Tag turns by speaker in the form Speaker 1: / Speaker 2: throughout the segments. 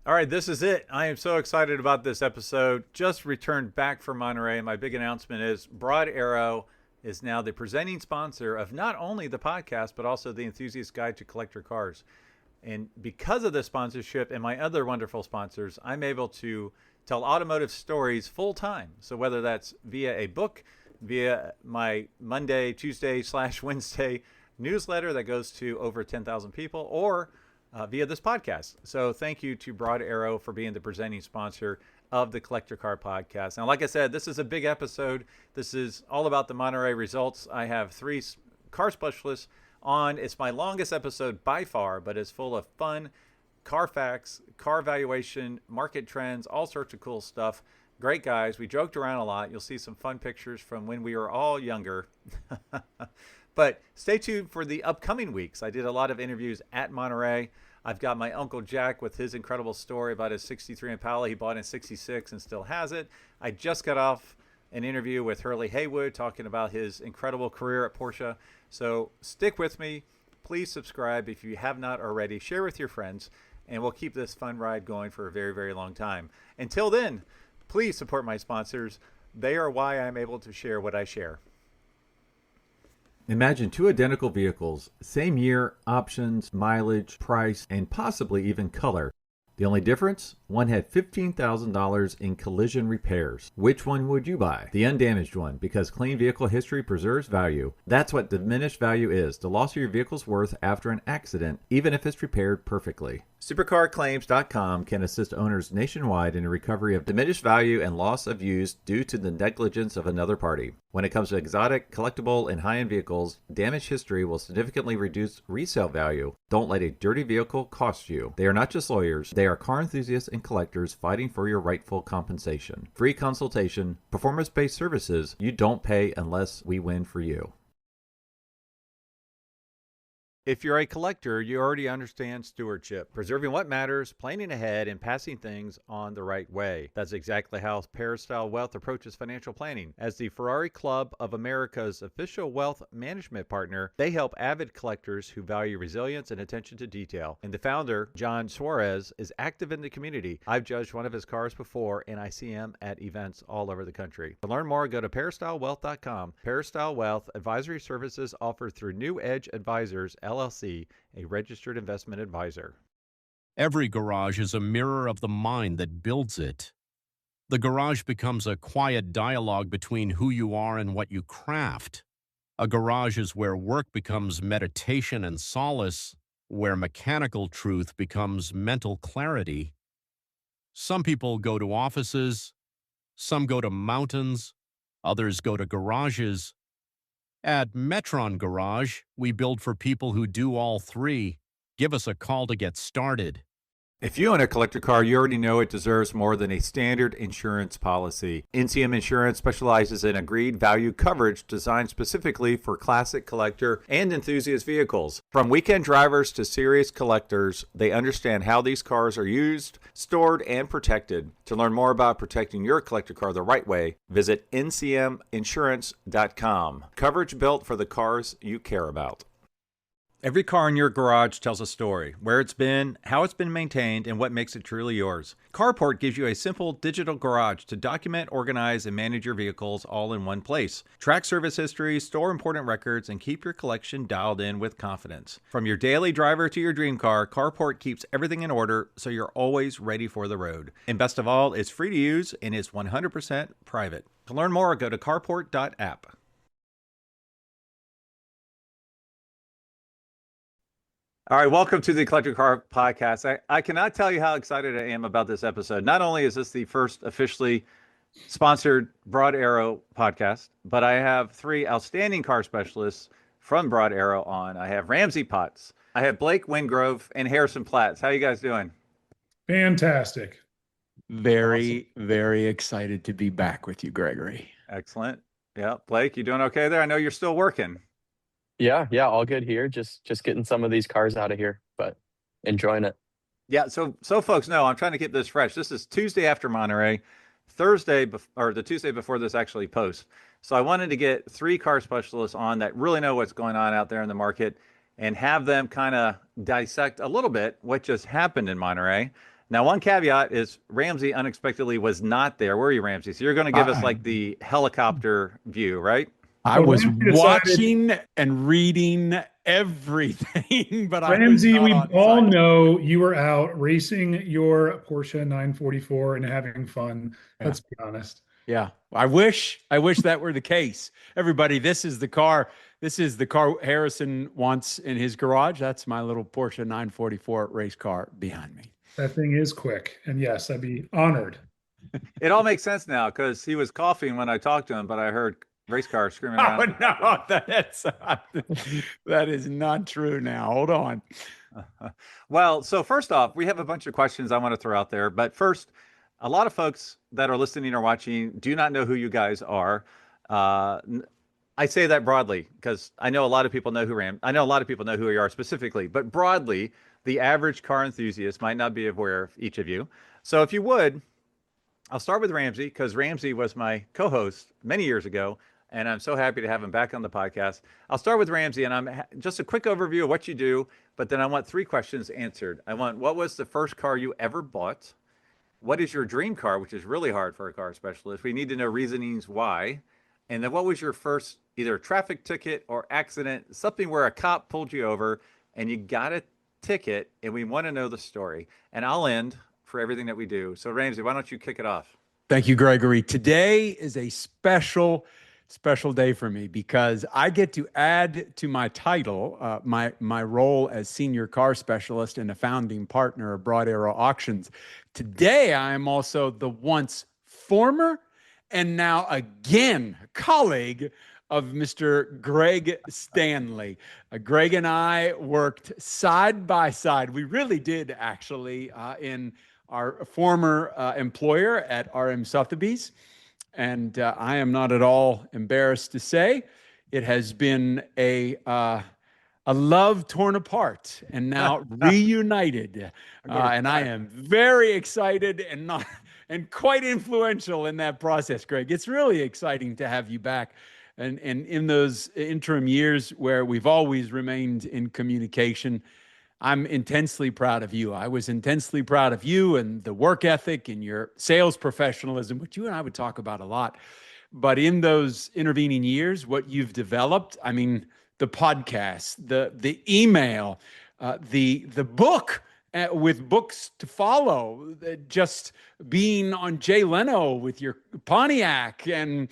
Speaker 1: All right, this is it. I am so excited about this episode. Just returned back from Monterey. My big announcement is Broad Arrow is now the presenting sponsor of not only the podcast, but also the Enthusiast Guide to Collector Cars. And because of this sponsorship and my other wonderful sponsors, I'm able to tell automotive stories full time. So whether that's via a book, via my Monday, Tuesday / Wednesday newsletter that goes to over 10,000 people, or via this podcast. So thank you to Broad Arrow for being the presenting sponsor of the Collector Car Podcast. Now, like I said, this is a big episode. This is all about the Monterey results. I have 3 car specialists on. It's my longest episode by far, but it's full of fun, car facts, car valuation, market trends, all sorts of cool stuff. Great guys. We joked around a lot. You'll see some fun pictures from when we were all younger. But stay tuned for the upcoming weeks. I did a lot of interviews at Monterey. I've got my Uncle Jack with his incredible story about his 63 Impala he bought in 66 and still has it. I just got off an interview with Hurley Haywood talking about his incredible career at Porsche. So stick with me. Please subscribe if you have not already. Share with your friends, and we'll keep this fun ride going for a very, very long time. Until then, please support my sponsors. They are why I'm able to share what I share. Imagine 2 identical vehicles, same year, options, mileage, price, and possibly even color. The only difference? One had $15,000 in collision repairs. Which one would you buy? The undamaged one, because clean vehicle history preserves value. That's what diminished value is, the loss of your vehicle's worth after an accident, even if it's repaired perfectly. Supercarclaims.com can assist owners nationwide in the recovery of diminished value and loss of use due to the negligence of another party. When it comes to exotic, collectible, and high-end vehicles, damage history will significantly reduce resale value. Don't let a dirty vehicle cost you. They are not just lawyers, they are car enthusiasts and collectors fighting for your rightful compensation. Free consultation, performance-based services. You don't pay unless we win for you. If you're a collector, you already understand stewardship, preserving what matters, planning ahead, and passing things on the right way. That's exactly how Peristyle Wealth approaches financial planning. As the Ferrari Club of America's official wealth management partner, they help avid collectors who value resilience and attention to detail. And the founder, John Suarez, is active in the community. I've judged one of his cars before, and I see him at events all over the country. To learn more, go to peristylewealth.com. Peristyle Wealth advisory services offered through New Edge Advisors, LLC, a registered investment advisor.
Speaker 2: Every garage is a mirror of the mind that builds it. The garage becomes a quiet dialogue between who you are and what you craft. A garage is where work becomes meditation and solace, where mechanical truth becomes mental clarity. Some people go to offices, some go to mountains, others go to garages. At Metron Garage, we build for people who do all 3. Give us a call to get started.
Speaker 1: If you own a collector car, you already know it deserves more than a standard insurance policy. NCM Insurance specializes in agreed value coverage designed specifically for classic collector and enthusiast vehicles. From weekend drivers to serious collectors, they understand how these cars are used, stored, and protected. To learn more about protecting your collector car the right way, visit ncminsurance.com. Coverage built for the cars you care about. Every car in your garage tells a story, where it's been, how it's been maintained, and what makes it truly yours. Carport gives you a simple digital garage to document, organize, and manage your vehicles all in one place. Track service history, store important records, and keep your collection dialed in with confidence. From your daily driver to your dream car, Carport keeps everything in order so you're always ready for the road. And best of all, it's free to use and is 100% private. To learn more, go to carport.app. All right, welcome to the Collector Car Podcast. I cannot tell you how excited I am about this episode. Not only is this the first officially sponsored Broad Arrow podcast, but I have 3 outstanding car specialists from Broad Arrow on. I have Ramsey Potts, I have Blake Wingrove, and Harrison Platz. How you guys doing?
Speaker 3: Fantastic.
Speaker 4: Very, very excited to be back with you, Gregory.
Speaker 1: Excellent. Yeah, Blake, you doing okay there? I know you're still working.
Speaker 5: Yeah, all good here. Just getting some of these cars out of here, but enjoying it.
Speaker 1: Yeah, so folks know, I'm trying to keep this fresh. This is Tuesday after Monterey, Thursday, or the Tuesday before this actually posts. So I wanted to get 3 car specialists on that really know what's going on out there in the market and have them kind of dissect a little bit what just happened in Monterey. Now, one caveat is Ramsey unexpectedly was not there. Were you, Ramsey? So you're going to give us
Speaker 4: I,
Speaker 1: like the helicopter view, right?
Speaker 4: I
Speaker 3: Well,
Speaker 4: was
Speaker 3: Ramsey decided,
Speaker 4: watching and reading everything, but I was
Speaker 3: Ramsey,
Speaker 4: not
Speaker 3: we
Speaker 4: on
Speaker 3: all
Speaker 4: site.
Speaker 3: know you were out racing your Porsche 944 and having fun.
Speaker 4: Yeah.
Speaker 3: Let's be honest.
Speaker 4: Yeah. I wish that were the case. Everybody, this is the car. This is the car Harrison wants in his garage. That's my little Porsche 944 race car behind me.
Speaker 3: That thing is quick. And yes, I'd be honored.
Speaker 1: It all makes sense now because he was coughing when I talked to him, but I heard race cars screaming
Speaker 4: Oh
Speaker 1: around.
Speaker 4: no, that is not true now. Hold on.
Speaker 1: Well, so first off, we have a bunch of questions I want to throw out there. But first, a lot of folks that are listening or watching do not know who you guys are. Uh, I say that broadly because I know a lot of people know I know a lot of people know who you are specifically, but broadly, the average car enthusiast might not be aware of each of you. So if you would, I'll start with Ramsey because Ramsey was my co-host many years ago, and I'm so happy to have him back on the podcast. I'll start with Ramsey, and just a quick overview of what you do, but then I want 3 questions answered. I want, what was the first car you ever bought? What is your dream car, which is really hard for a car specialist? We need to know reasonings why. And then what was your first either traffic ticket or accident, something where a cop pulled you over and you got a ticket, and we want to know the story. And I'll end for everything that we do. So Ramsey, why don't you kick it off?
Speaker 4: Thank you, Gregory. Today is a special day for me because I get to add to my title, my role as senior car specialist and a founding partner of Broad Arrow Auctions. Today, I am also the once former and now again colleague of Mr. Greg Stanley. Greg and I worked side by side. We really did, actually, in our former employer at RM Sotheby's. And I am not at all embarrassed to say it has been a love torn apart and now reunited. And I am very excited and quite influential in that process, Greg. It's really exciting to have you back. And in those interim years where we've always remained in communication, I'm intensely proud of you. I was intensely proud of you and the work ethic and your sales professionalism, which you and I would talk about a lot. But in those intervening years, what you've developed, I mean, the podcast, the email, the book with books to follow, just being on Jay Leno with your Pontiac, and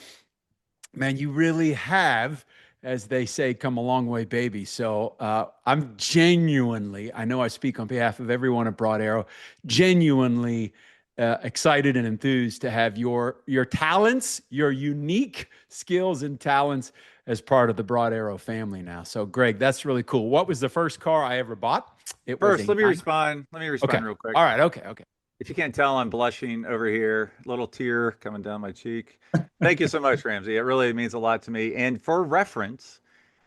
Speaker 4: man, you really have, as they say, come a long way, baby. So I'm genuinely, I know I speak on behalf of everyone at Broad Arrow, genuinely excited and enthused to have your talents, your unique skills and talents as part of the Broad Arrow family now. So Greg, that's really cool. What was the first car I ever bought?
Speaker 1: First, let me respond.
Speaker 4: Okay.
Speaker 1: Real quick.
Speaker 4: All right. Okay.
Speaker 1: If you can't tell, I'm blushing over here, little tear coming down my cheek. Thank you so much, Ramsey. It really means a lot to me. And for reference,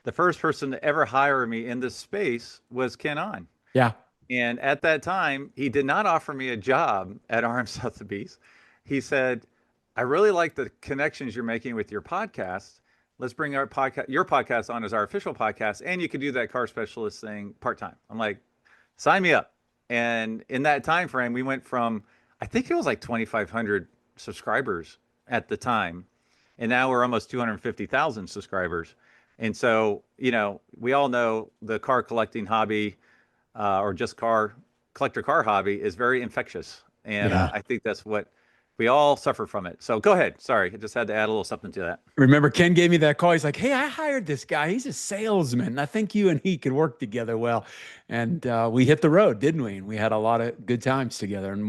Speaker 1: the first person to ever hire me in this space was Ken On.
Speaker 4: Yeah.
Speaker 1: And at that time, he did not offer me a job at RM Sotheby's. He said, I really like the connections you're making with your podcast. Let's bring your podcast on as our official podcast. And you could do that car specialist thing part-time. I'm like, sign me up. And in that time frame, we went from, I think it was like 2,500 subscribers at the time. And now we're almost 250,000 subscribers. And so, we all know the car collecting hobby or just collector car hobby is very infectious. And I think that's what we all suffer from it. So go ahead. Sorry, I just had to add a little something to that.
Speaker 4: Remember, Ken gave me that call. He's like, hey, I hired this guy. He's a salesman. I think you and he could work together well. And we hit the road, didn't we? And we had a lot of good times together and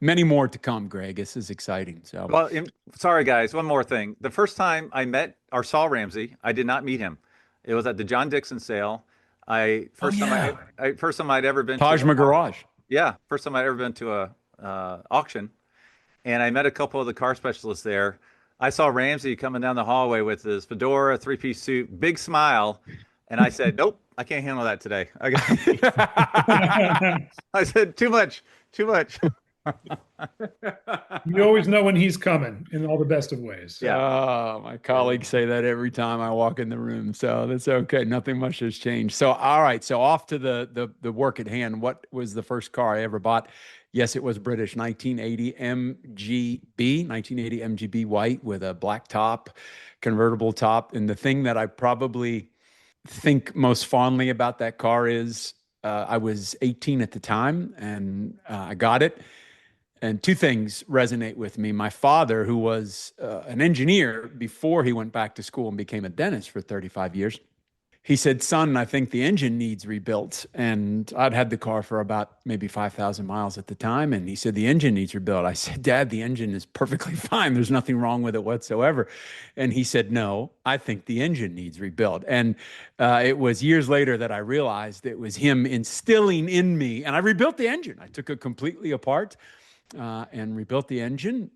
Speaker 4: many more to come, Greg. This is exciting. So,
Speaker 1: well, sorry, guys. One more thing. The first time I met or saw Ramsey, I did not meet him. It was at the John Dixon sale. First time I'd ever been
Speaker 4: Taj
Speaker 1: to
Speaker 4: Garage.
Speaker 1: Yeah. First time I'd ever been to a auction. And I met a couple of the car specialists there. I saw Ramsey coming down the hallway with his fedora, 3-piece suit, big smile. And I said, nope, I can't handle that today. I said, too much.
Speaker 3: You always know when he's coming in all the best of ways.
Speaker 1: Yeah.
Speaker 4: Oh, my colleagues say that every time I walk in the room. So that's okay. Nothing much has changed. So, all right. So off to the work at hand. What was the first car I ever bought? Yes, it was British, 1980 MGB, 1980 MGB white with a black top, convertible top. And the thing that I probably think most fondly about that car is I was 18 at the time and I got it. And two things resonate with me. My father, who was an engineer before he went back to school and became a dentist for 35 years, he said, "Son, I think the engine needs rebuilt." And I'd had the car for about maybe 5,000 miles at the time. And he said, "The engine needs rebuilt." I said, "Dad, the engine is perfectly fine. There's nothing wrong with it whatsoever." And he said, "No, I think the engine needs rebuilt." And it was years later that I realized it was him instilling in me. And I rebuilt the engine. I took it completely apart and rebuilt the engine.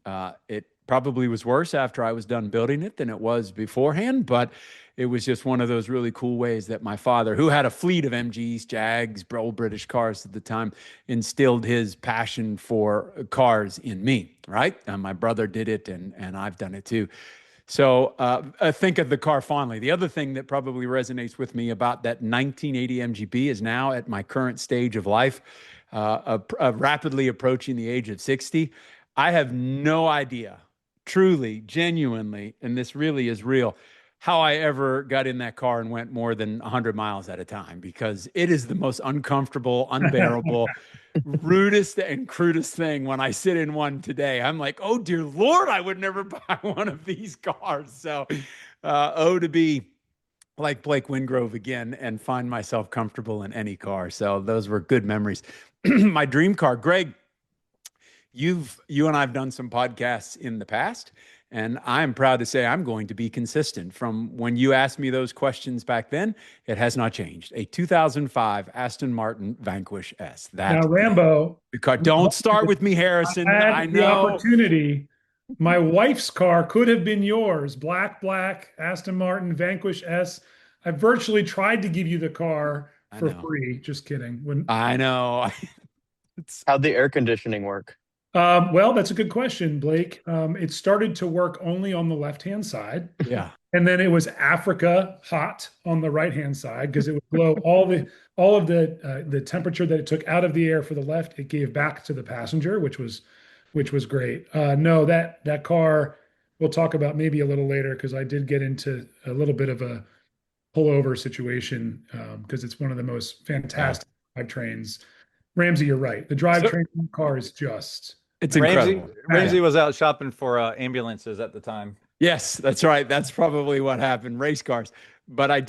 Speaker 4: It probably was worse after I was done building it than it was beforehand, but it was just one of those really cool ways that my father, who had a fleet of MGs, Jags, old British cars at the time, instilled his passion for cars in me, right? And my brother did it, and I've done it too. So I think of the car fondly. The other thing that probably resonates with me about that 1980 MGB is now at my current stage of life, rapidly approaching the age of 60. I have no idea, truly, genuinely, and this really is real, how I ever got in that car and went more than 100 miles at a time, because it is the most uncomfortable, unbearable, rudest and crudest thing. When I sit in one today, I'm like, oh dear Lord, I would never buy one of these cars. So, to be like Blake Wingrove again and find myself comfortable in any car. So those were good memories. My dream car, Greg, you and I've done some podcasts in the past, and I'm proud to say I'm going to be consistent. From when you asked me those questions back then, it has not changed. A 2005 Aston Martin Vanquish S.
Speaker 3: Now, Rambo,
Speaker 4: Because don't start with me, Harrison.
Speaker 3: I had the
Speaker 4: know.
Speaker 3: opportunity. My wife's car could have been yours. Black, Aston Martin Vanquish S. I virtually tried to give you the car for free. Just kidding.
Speaker 4: I know.
Speaker 5: How'd the air conditioning work?
Speaker 3: Well, that's a good question, Blake. It started to work only on the left-hand side.
Speaker 4: Yeah.
Speaker 3: And then it was Africa hot on the right-hand side, because it would blow all of the temperature that it took out of the air for the left, it gave back to the passenger, which was great. No, that car we'll talk about maybe a little later, because I did get into a little bit of a pullover situation, because it's one of the most fantastic drivetrains. Ramsey, you're right. The drivetrain car is just.
Speaker 4: It's incredible.
Speaker 1: Ramsey was out shopping for ambulances at the time.
Speaker 4: Yes, that's right. That's probably what happened. Race cars. But I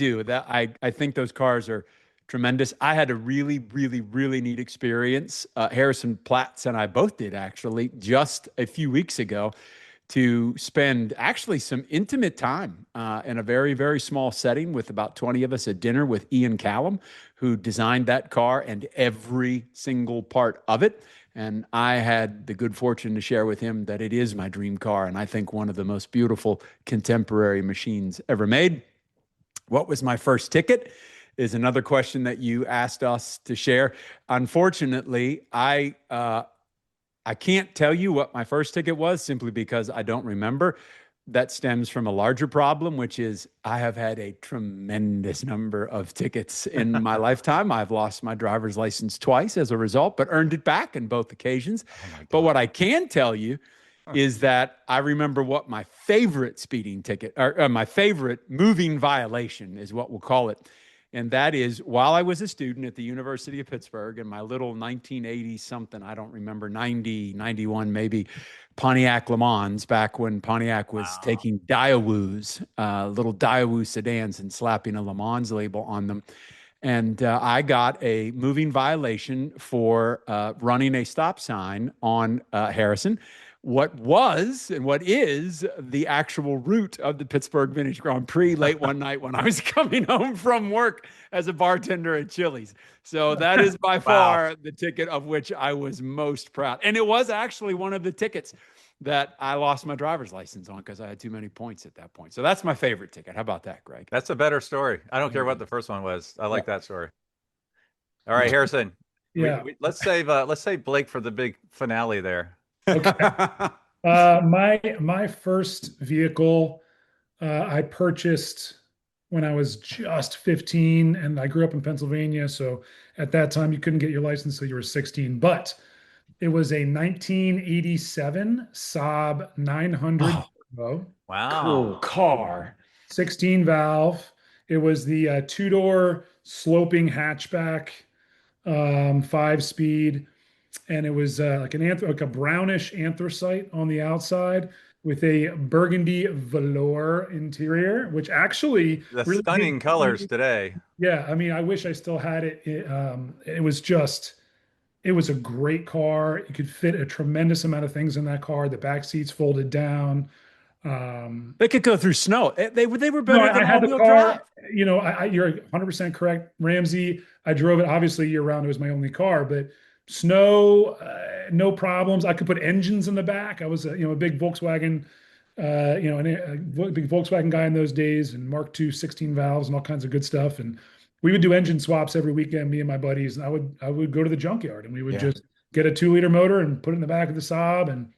Speaker 4: think those cars are tremendous. I had a really, really, really neat experience. Harrison Platz and I both did, actually, just a few weeks ago, to spend actually some intimate time in a very, very small setting with about 20 of us at dinner with Ian Callum, who designed that car and every single part of it. And I had the good fortune to share with him that it is my dream car, and I think one of the most beautiful contemporary machines ever made. What was my first ticket is another question that you asked us to share. Unfortunately, I can't tell you what my first ticket was, simply because I don't remember. That stems from a larger problem, which is I have had a tremendous number of tickets in my lifetime. I've lost my driver's license twice as a result, but earned it back in both occasions. But what I can tell you is that I remember what my favorite speeding ticket, or my favorite moving violation is what we'll call it. And that is, while I was a student at the University of Pittsburgh in my little 1980 something, I don't remember, 90, 91 maybe, Pontiac Le Mans, back when Pontiac was taking Daewoo's, little Daewoo sedans, and slapping a Le Mans label on them. And I got a moving violation for running a stop sign on Harrison, what was and what is the actual route of the Pittsburgh Vintage Grand Prix, late one night when I was coming home from work as a bartender at Chili's. So that is by far the ticket of which I was most proud. And it was actually one of the tickets that I lost my driver's license on because I had too many points at that point. So that's my favorite ticket. How about that, Greg?
Speaker 1: That's a better story. I don't care what the first one was. I like that story. All right, Harrison.
Speaker 3: Yeah.
Speaker 1: Let's save Blake for the big finale there.
Speaker 3: Okay. My first vehicle I purchased when I was just 15, and I grew up in Pennsylvania, so at that time you couldn't get your license until you were 16. But It was a 1987 Saab 900
Speaker 4: Oh,
Speaker 3: turbo,
Speaker 1: Wow.
Speaker 4: cool car.
Speaker 3: 16 valve. It was the two-door sloping hatchback, 5 speed, and it was like a brownish anthracite on the outside with a burgundy velour interior, which actually
Speaker 1: The
Speaker 3: really
Speaker 1: stunning
Speaker 3: did.
Speaker 1: colors today.
Speaker 3: Yeah, I mean, I wish I still had it. It was just, it was a great car. You could fit a tremendous amount of things in that car. The back seats folded down. Um,
Speaker 4: They could go through snow. They were
Speaker 3: no,
Speaker 4: better
Speaker 3: I
Speaker 4: than
Speaker 3: had the
Speaker 4: all-wheel drive.
Speaker 3: car. You're 100% correct, Ramsey. I drove it obviously year round. It was my only car, but snow, no problems. I could put engines in the back. I was a big Volkswagen, a big Volkswagen guy in those days, and Mark II 16 valves and all kinds of good stuff. And we would do engine swaps every weekend, me and my buddies. And I would go to the junkyard and we would
Speaker 4: Yeah.
Speaker 3: just get a 2-liter motor and put it in the back of the Saab. And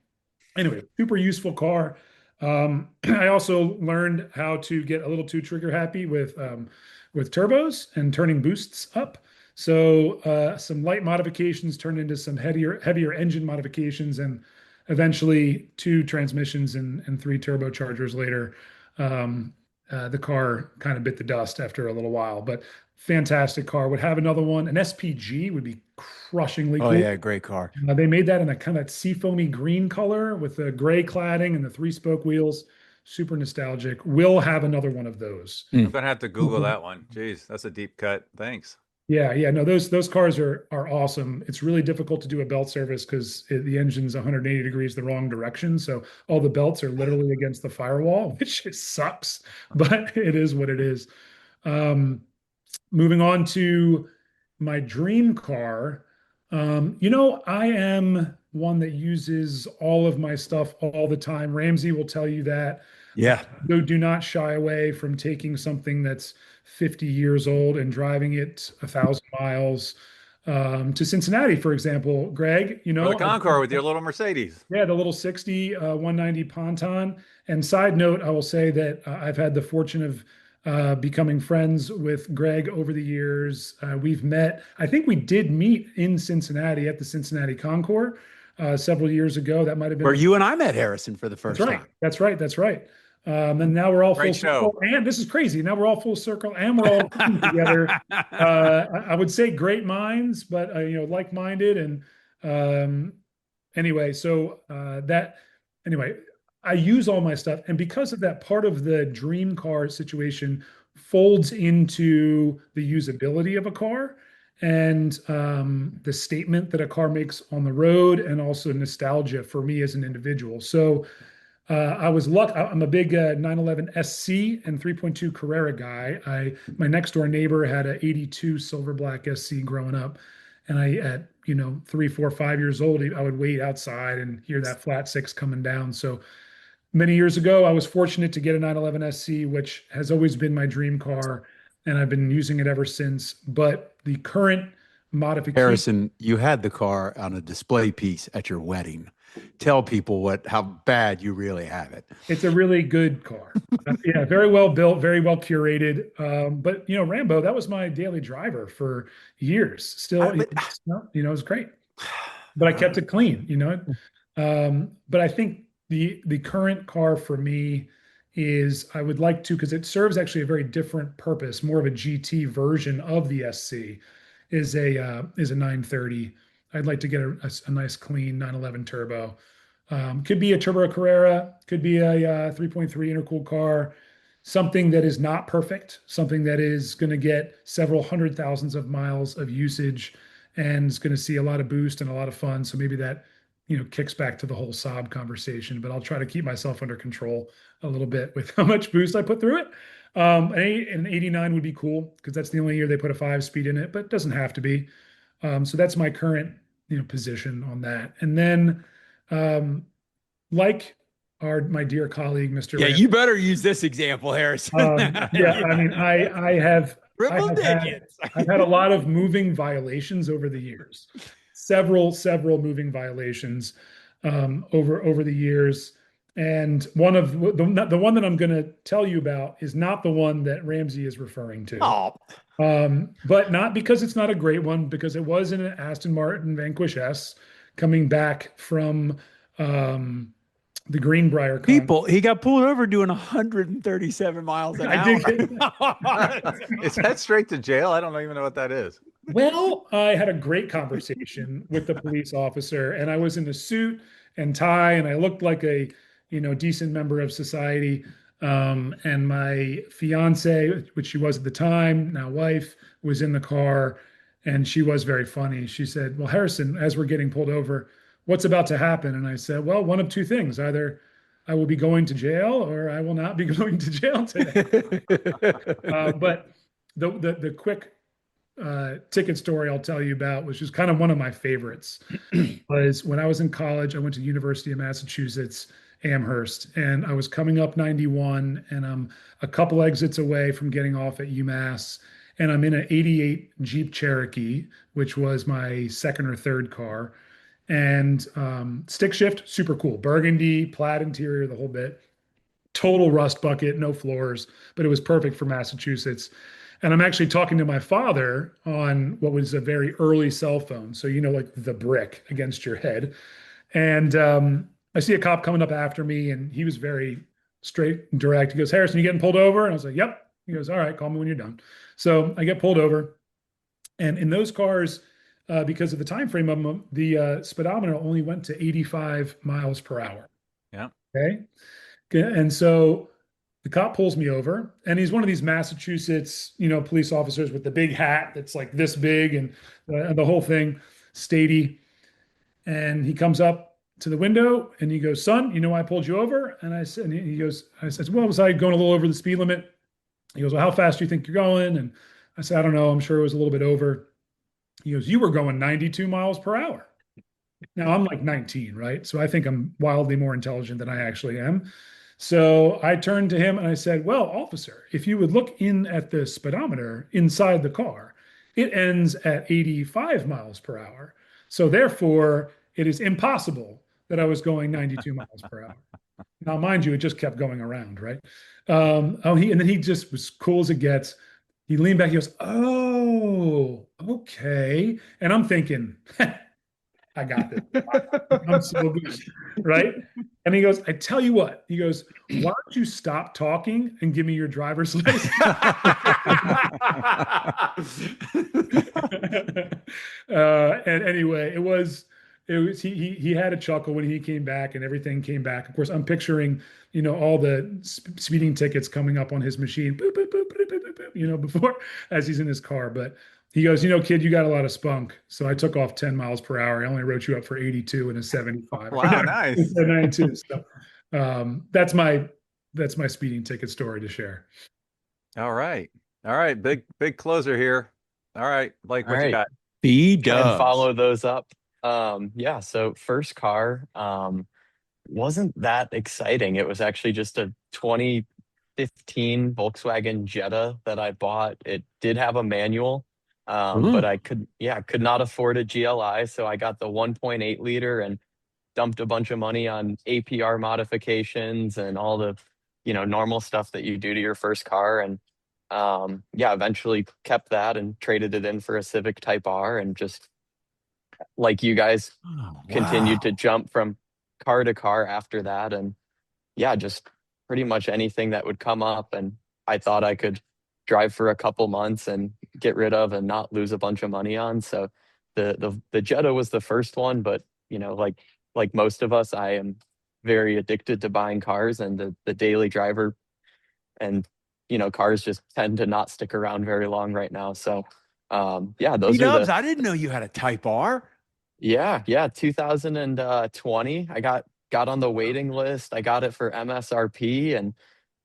Speaker 3: anyway, super useful car. I also learned how to get a little too trigger happy with turbos and turning boosts up. So some light modifications turned into some heavier engine modifications, and eventually 2 transmissions and 3 turbochargers later. The car kind of bit the dust after a little while, but fantastic car. Would have another one. An SPG would be crushingly
Speaker 4: Oh
Speaker 3: cool.
Speaker 4: yeah, great car.
Speaker 3: They made that in a kind of seafoamy green color with the gray cladding and the 3-spoke wheels. Super nostalgic. We'll have another one of those.
Speaker 1: I'm gonna have to Google that one. Jeez, that's a deep cut. Thanks.
Speaker 3: Yeah, yeah. No, those cars are awesome. It's really difficult to do a belt service because the engine's 180 degrees the wrong direction. So all the belts are literally against the firewall, which it sucks, but it is what it is. Moving on to my dream car. I am one that uses all of my stuff all the time. Ramsey will tell you that.
Speaker 4: Yeah.
Speaker 3: So do not shy away from taking something that's 50 years old and driving it 1,000 miles to Cincinnati, for example. Greg,
Speaker 1: Or the Concord with your little Mercedes.
Speaker 3: yeah, the little 60 190 Ponton. And side note, I will say that I've had the fortune of becoming friends with Greg over the years. We've met, I think we did meet in Cincinnati at the Cincinnati Concours several years ago. That might have been
Speaker 4: Where you and I met Harrison for the first
Speaker 3: That's right.
Speaker 4: time.
Speaker 3: That's right. That's right. And now we're all
Speaker 1: Great
Speaker 3: full circle. And this is crazy. Now we're all full circle and we're all together. I would say great minds, but like-minded. And anyway, I use all my stuff, and because of that, part of the dream car situation folds into the usability of a car and the statement that a car makes on the road, and also nostalgia for me as an individual. So I was lucky. I'm a big 911 SC and 3.2 Carrera guy. My next door neighbor had an 82 silver black SC growing up, and at 3, 4, 5 years old, I would wait outside and hear that flat six coming down. So many years ago, I was fortunate to get a 911 SC, which has always been my dream car, and I've been using it ever since. But the current modification.
Speaker 4: Harrison, you had the car on a display piece at your wedding. Tell people how bad you really have it.
Speaker 3: It's a really good car. Yeah, very well built, very well curated. But Rambo, that was my daily driver for years. Still, it was great. But I kept it clean, But I think the current car for me is, I would like to, because it serves actually a very different purpose, more of a GT version of the SC, is a 930. I'd like to get a nice clean 911 turbo. Could be a turbo Carrera, could be a 3.3 intercooled car, something that is not perfect, something that is going to get several hundred thousands of miles of usage and is going to see a lot of boost and a lot of fun. So maybe that kicks back to the whole Saab conversation, but I'll try to keep myself under control a little bit with how much boost I put through it. An 89 would be cool because that's the only year they put a 5-speed in it, but it doesn't have to be. So that's my current, position on that. And then, like my dear colleague, Mr.
Speaker 4: Yeah,
Speaker 3: Ramsey,
Speaker 4: you better use this example, Harrison.
Speaker 3: yeah, I mean, I have
Speaker 4: Triple digits.
Speaker 3: I've had a lot of moving violations over the years, several moving violations over the years. And one of the one that I'm going to tell you about is not the one that Ramsey is referring to.
Speaker 4: Oh.
Speaker 3: But not because it's not a great one, because it was in an Aston Martin Vanquish S, coming back from the Greenbrier con.
Speaker 4: People, he got pulled over doing 137 miles an
Speaker 3: I
Speaker 4: hour.
Speaker 3: did
Speaker 1: Is that straight to jail? I don't even know what that is.
Speaker 3: Well, I had a great conversation with the police officer, and I was in a suit and tie, and I looked like a, decent member of society. And my fiance, which she was at the time, now wife, was in the car, and she was very funny. She said, "Well, Harrison, as we're getting pulled over, what's about to happen?" And I said, "Well, one of two things: either I will be going to jail, or I will not be going to jail today." But the quick ticket story I'll tell you about, which is kind of one of my favorites, was when I was in college. I went to the University of Massachusetts, Amherst, and I was coming up 91, and I'm a couple exits away from getting off at UMass, and I'm in an 88 Jeep Cherokee, which was my second or third car, and stick shift, super cool, burgundy, plaid interior, the whole bit, total rust bucket, no floors, but it was perfect for Massachusetts. And I'm actually talking to my father on what was a very early cell phone. So, like the brick against your head. And I see a cop coming up after me, and he was very straight and direct. He goes, "Harrison, you getting pulled over?" And I was like, "Yep." He goes, "All right, call me when you're done." So I get pulled over. And in those cars, because of the time frame of them, the speedometer only went to 85 miles per hour.
Speaker 1: Yeah.
Speaker 3: Okay. And so the cop pulls me over, and he's one of these Massachusetts, police officers with the big hat that's like this big, and the whole thing, statey. And he comes up to the window and he goes, "Son, you know why I pulled you over?" And I said, and he goes, I said, "Well, was I going a little over the speed limit?" He goes, "Well, how fast do you think you're going?" And I said, "I don't know. I'm sure it was a little bit over." He goes, "You were going 92 miles per hour." Now I'm like 19, right? So I think I'm wildly more intelligent than I actually am. So I turned to him and I said, "Well, officer, if you would look in at the speedometer inside the car, it ends at 85 miles per hour. So therefore, it is impossible that I was going 92 miles per hour." Now, mind you, it just kept going around, right? And then he just was cool as it gets. He leaned back, he goes, "Oh, okay." And I'm thinking, I got this. I'm so good, right? And he goes, "I tell you what," he goes, "why don't you stop talking and give me your driver's license?" And anyway, he had a chuckle when he came back, and everything came back. Of course, I'm picturing, all the speeding tickets coming up on his machine, boop, boop, boop, boop, boop, boop, before, as he's in his car. But he goes, "Kid, you got a lot of spunk." So I took off 10 miles per hour. I only wrote you up for 82 and a 75.
Speaker 1: Wow, nice.
Speaker 3: 92. So that's my speeding ticket story to share.
Speaker 1: All right. Big closer here. All right, Blake,
Speaker 5: All
Speaker 1: what you
Speaker 5: right.
Speaker 1: got?
Speaker 5: Try and follow those up. Yeah, so first car wasn't that exciting. It was actually just a 2015 Volkswagen Jetta that I bought. It did have a manual, but I could not afford a GLI, so I got the 1.8 liter and dumped a bunch of money on APR modifications and all the, normal stuff that you do to your first car. And eventually kept that and traded it in for a Civic Type R, and just like you guys continued to jump from car to car after that. And just pretty much anything that would come up and I thought I could drive for a couple months and get rid of and not lose a bunch of money on. So the Jetta was the first one, but like most of us, I am very addicted to buying cars, and the daily driver, and cars just tend to not stick around very long right now. So those are
Speaker 4: I didn't know you had a Type R.
Speaker 5: Yeah, 2020. I got on the waiting list. I got it for MSRP and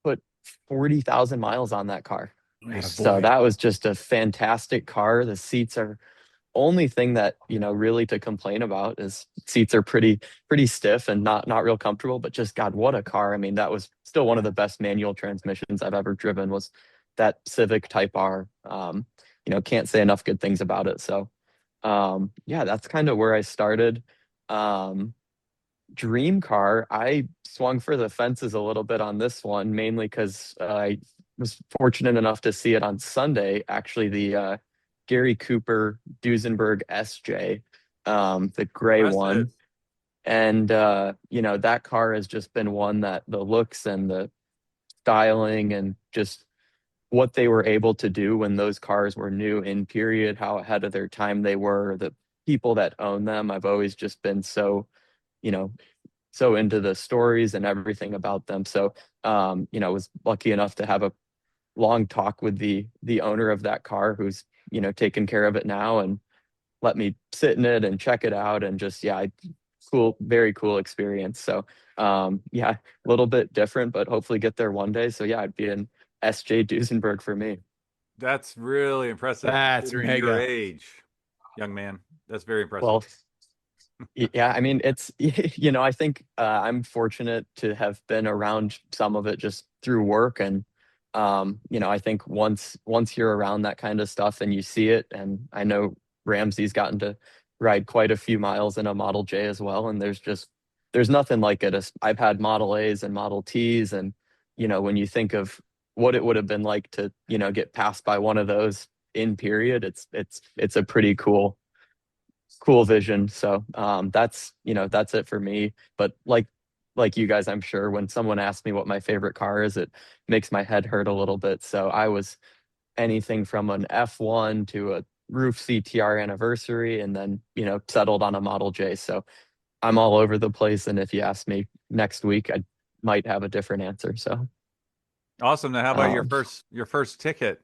Speaker 5: put 40,000 miles on that car.
Speaker 3: Nice.
Speaker 5: So that was just a fantastic car. The seats are only thing that, really to complain about is seats are pretty stiff and not real comfortable, but just God, what a car. I mean, that was still one of the best manual transmissions I've ever driven, was that Civic Type R. Can't say enough good things about it. So that's kind of where I started. Dream car, I swung for the fences a little bit on this one, mainly because I was fortunate enough to see it on Sunday. Actually, the Gary Cooper Duesenberg SJ the gray
Speaker 1: Impressive.
Speaker 5: one. And that car has just been one that the looks and the styling and just what they were able to do when those cars were new in period, how ahead of their time they were, the people that own them. I've always just been so, you know, so into the stories and everything about them. So, was lucky enough to have a long talk with the owner of that car who's, taking care of it now and let me sit in it and check it out and just, yeah, cool, very cool experience. So, yeah, a little bit different, but hopefully get there one day. So yeah, it'd be an SJ Duesenberg for me.
Speaker 1: That's really impressive
Speaker 4: That's
Speaker 1: considering your
Speaker 4: mega.
Speaker 1: age, young man. That's very impressive.
Speaker 5: Well, yeah, I mean, it's, I think I'm fortunate to have been around some of it just through work. And, I think once you're around that kind of stuff and you see it, and I know Ramsey's gotten to ride quite a few miles in a Model J as well. And there's nothing like it. I've had Model A's and Model T's. And, when you think of what it would have been like to, get passed by one of those in period, it's a pretty cool vision. So that's it for me. But like you guys, I'm sure when someone asks me what my favorite car is, it makes my head hurt a little bit. So I was anything from an F1 to a roof CTR anniversary, and then settled on a Model J. So I'm all over the place. And if you ask me next week, I might have a different answer. So
Speaker 1: Awesome. Now, how about
Speaker 5: um,
Speaker 1: your first ticket?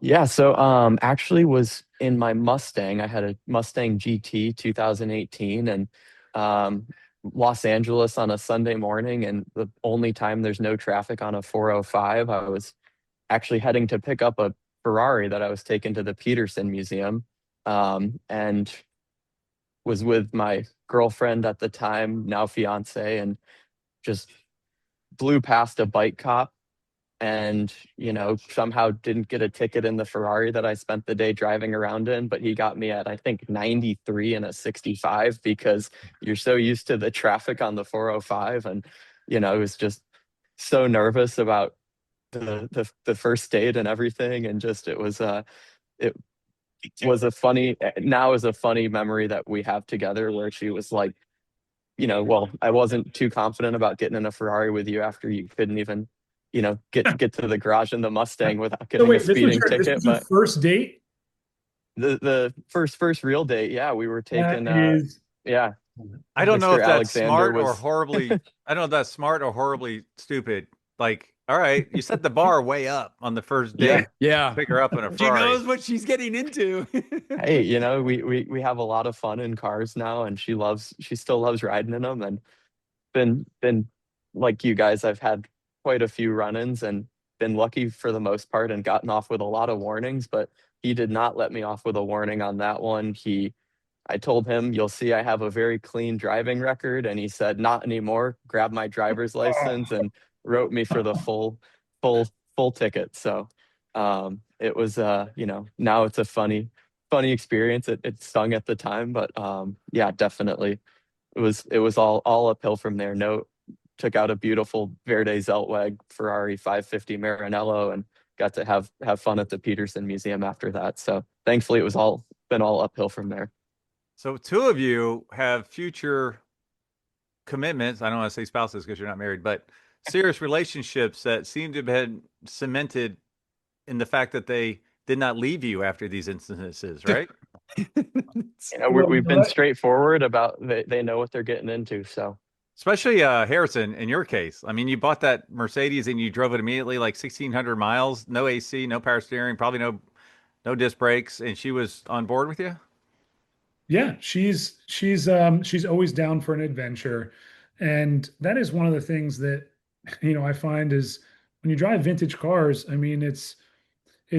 Speaker 5: yeah, so actually was in my Mustang. I had a Mustang GT 2018, and um Los Angeles on a Sunday morning, and the only time there's no traffic on a 405, I was actually heading to pick up a Ferrari that I was taking to the Peterson Museum. And was with my girlfriend at the time, now fiance, and just blew past a bike cop and somehow didn't get a ticket in the Ferrari that I spent the day driving around in, but he got me at I think 93 and a 65 because you're so used to the traffic on the 405. And I was just so nervous about the first date and everything, and just it was a funny, now is a funny memory that we have together, where she was like, well, I wasn't too confident about getting in a Ferrari with you after you couldn't even, get to the garage in the Mustang without
Speaker 3: So
Speaker 5: getting a
Speaker 3: wait,
Speaker 5: speeding
Speaker 3: this
Speaker 5: ticket.
Speaker 3: was your
Speaker 5: But
Speaker 3: first date?
Speaker 5: the first real date, yeah, we were taking,
Speaker 3: That is,
Speaker 5: yeah,
Speaker 1: I don't know
Speaker 5: Mr.
Speaker 1: if that's
Speaker 5: Alexander
Speaker 1: smart or
Speaker 5: was,
Speaker 1: horribly. I don't know if that's smart or horribly stupid. Like, all right, you set the bar way up on the first
Speaker 5: yeah.
Speaker 1: date.
Speaker 4: Yeah.
Speaker 1: Pick her up in a
Speaker 4: She
Speaker 1: Ferrari.
Speaker 4: knows what she's getting into.
Speaker 5: Hey, we have a lot of fun in cars now, and she still loves riding in them. And been like you guys, I've had quite a few run-ins and been lucky for the most part and gotten off with a lot of warnings, but he did not let me off with a warning on that one. I told him, "You'll see I have a very clean driving record," and he said, "Not anymore." Grabbed my driver's license and wrote me for the full full ticket. So it was now it's a funny experience. It stung at the time, but yeah, definitely it was all uphill from there. No, took out a beautiful Verde Zeltweg Ferrari 550 Maranello and got to have fun at the Peterson Museum after that. So thankfully, it was all been all uphill from there.
Speaker 1: So, two of you have future commitments. I don't want to say spouses because you're not married, but serious relationships that seem to have been cemented in the fact that they did not leave you after these instances, right?
Speaker 3: well,
Speaker 5: We've been straightforward about they know what they're getting into. So
Speaker 1: Especially Harrison, in your case. I mean, you bought that Mercedes and you drove it immediately, like 1,600 miles, no AC, no power steering, probably no disc brakes, and she was on board with you.
Speaker 3: yeah, she's always down for an adventure. And that is one of the things that, I find is when you drive vintage cars, I mean, it's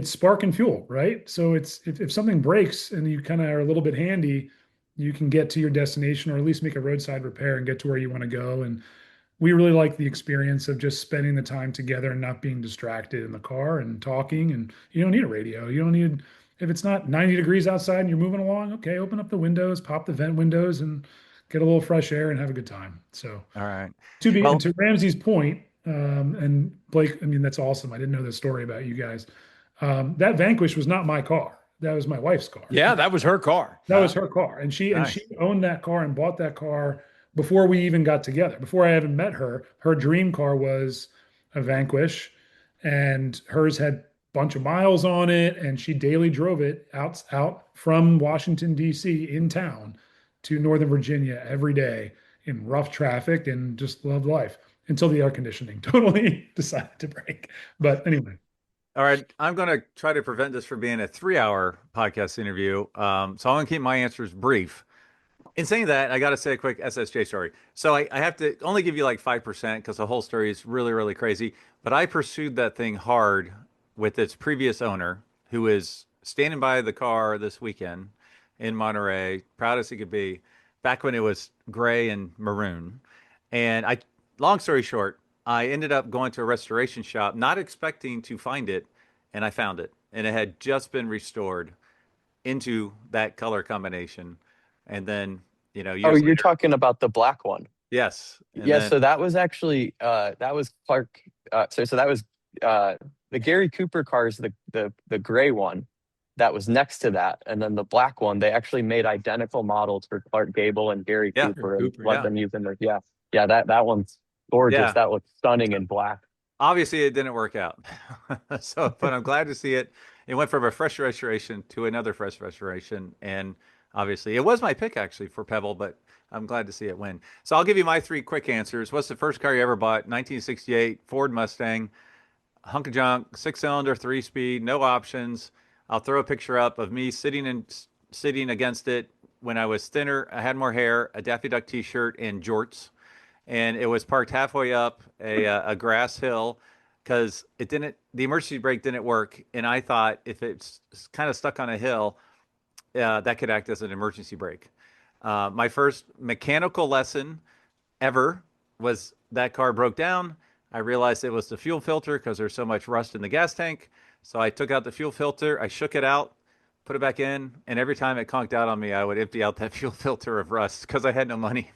Speaker 3: spark and fuel, right? So it's if something breaks and you kind of are a little bit handy, you can get to your destination or at least make a roadside repair and get to where you want to go. And we really like the experience of just spending the time together and not being distracted in the car and talking. And you don't need a radio. You don't need, if it's not 90 degrees outside and you're moving along, okay, open up the windows, pop the vent windows and get a little fresh air and have a good time. So
Speaker 1: All right.
Speaker 3: and
Speaker 1: Well,
Speaker 3: to Ramsey's point, and Blake, I mean, that's awesome. I didn't know this story about you guys. That Vanquish was not my car. That was my wife's car.
Speaker 4: Yeah, that was her car.
Speaker 3: That was her car. And she owned that car and bought that car before we even got together. Before I even met her, her dream car was a Vanquish, and hers had a bunch of miles on it, and she daily drove it out from Washington, D.C. in town to Northern Virginia every day in rough traffic, and just loved life until the air conditioning totally decided to break. But anyway.
Speaker 1: All right, I'm going to try to prevent this from being a 3-hour podcast interview. So I'm going to keep my answers brief. In saying that, I got to say a quick SSJ story. So I have to only give you like 5% because the whole story is really, really crazy. But I pursued that thing hard with its previous owner, who is standing by the car this weekend in Monterey, proud as he could be, back when it was gray and maroon. And long story short, I ended up going to a restoration shop, not expecting to find it, and I found it. And it had just been restored into that color combination. And then, years
Speaker 5: you're
Speaker 1: later,
Speaker 5: talking about the black one.
Speaker 1: yes. And
Speaker 5: Yeah,
Speaker 1: then,
Speaker 5: so that was actually that was Clark. So that was the Gary Cooper cars, the gray one that was next to that, and then the black one. They actually made identical models for Clark Gable and Gary Cooper, and let them use them. That one's gorgeous.
Speaker 1: Yeah.
Speaker 5: That looks stunning in black.
Speaker 1: obviously it didn't work out. But I'm glad to see it. It went from a fresh restoration to another fresh restoration. And obviously it was my pick actually for Pebble, but I'm glad to see it win. So I'll give you my 3 quick answers. What's the first car you ever bought? 1968 Ford Mustang, hunk of junk, 6-cylinder, 3-speed, no options. I'll throw a picture up of me sitting against it when I was thinner. I had more hair, a Daffy Duck t-shirt, and jorts. And it was parked halfway up a grass hill because the emergency brake didn't work. And I thought if it's kind of stuck on a hill, that could act as an emergency brake. My first mechanical lesson ever was that car broke down. I realized it was the fuel filter because there's so much rust in the gas tank. So I took out the fuel filter, I shook it out, put it back in, and every time it conked out on me, I would empty out that fuel filter of rust because I had no money.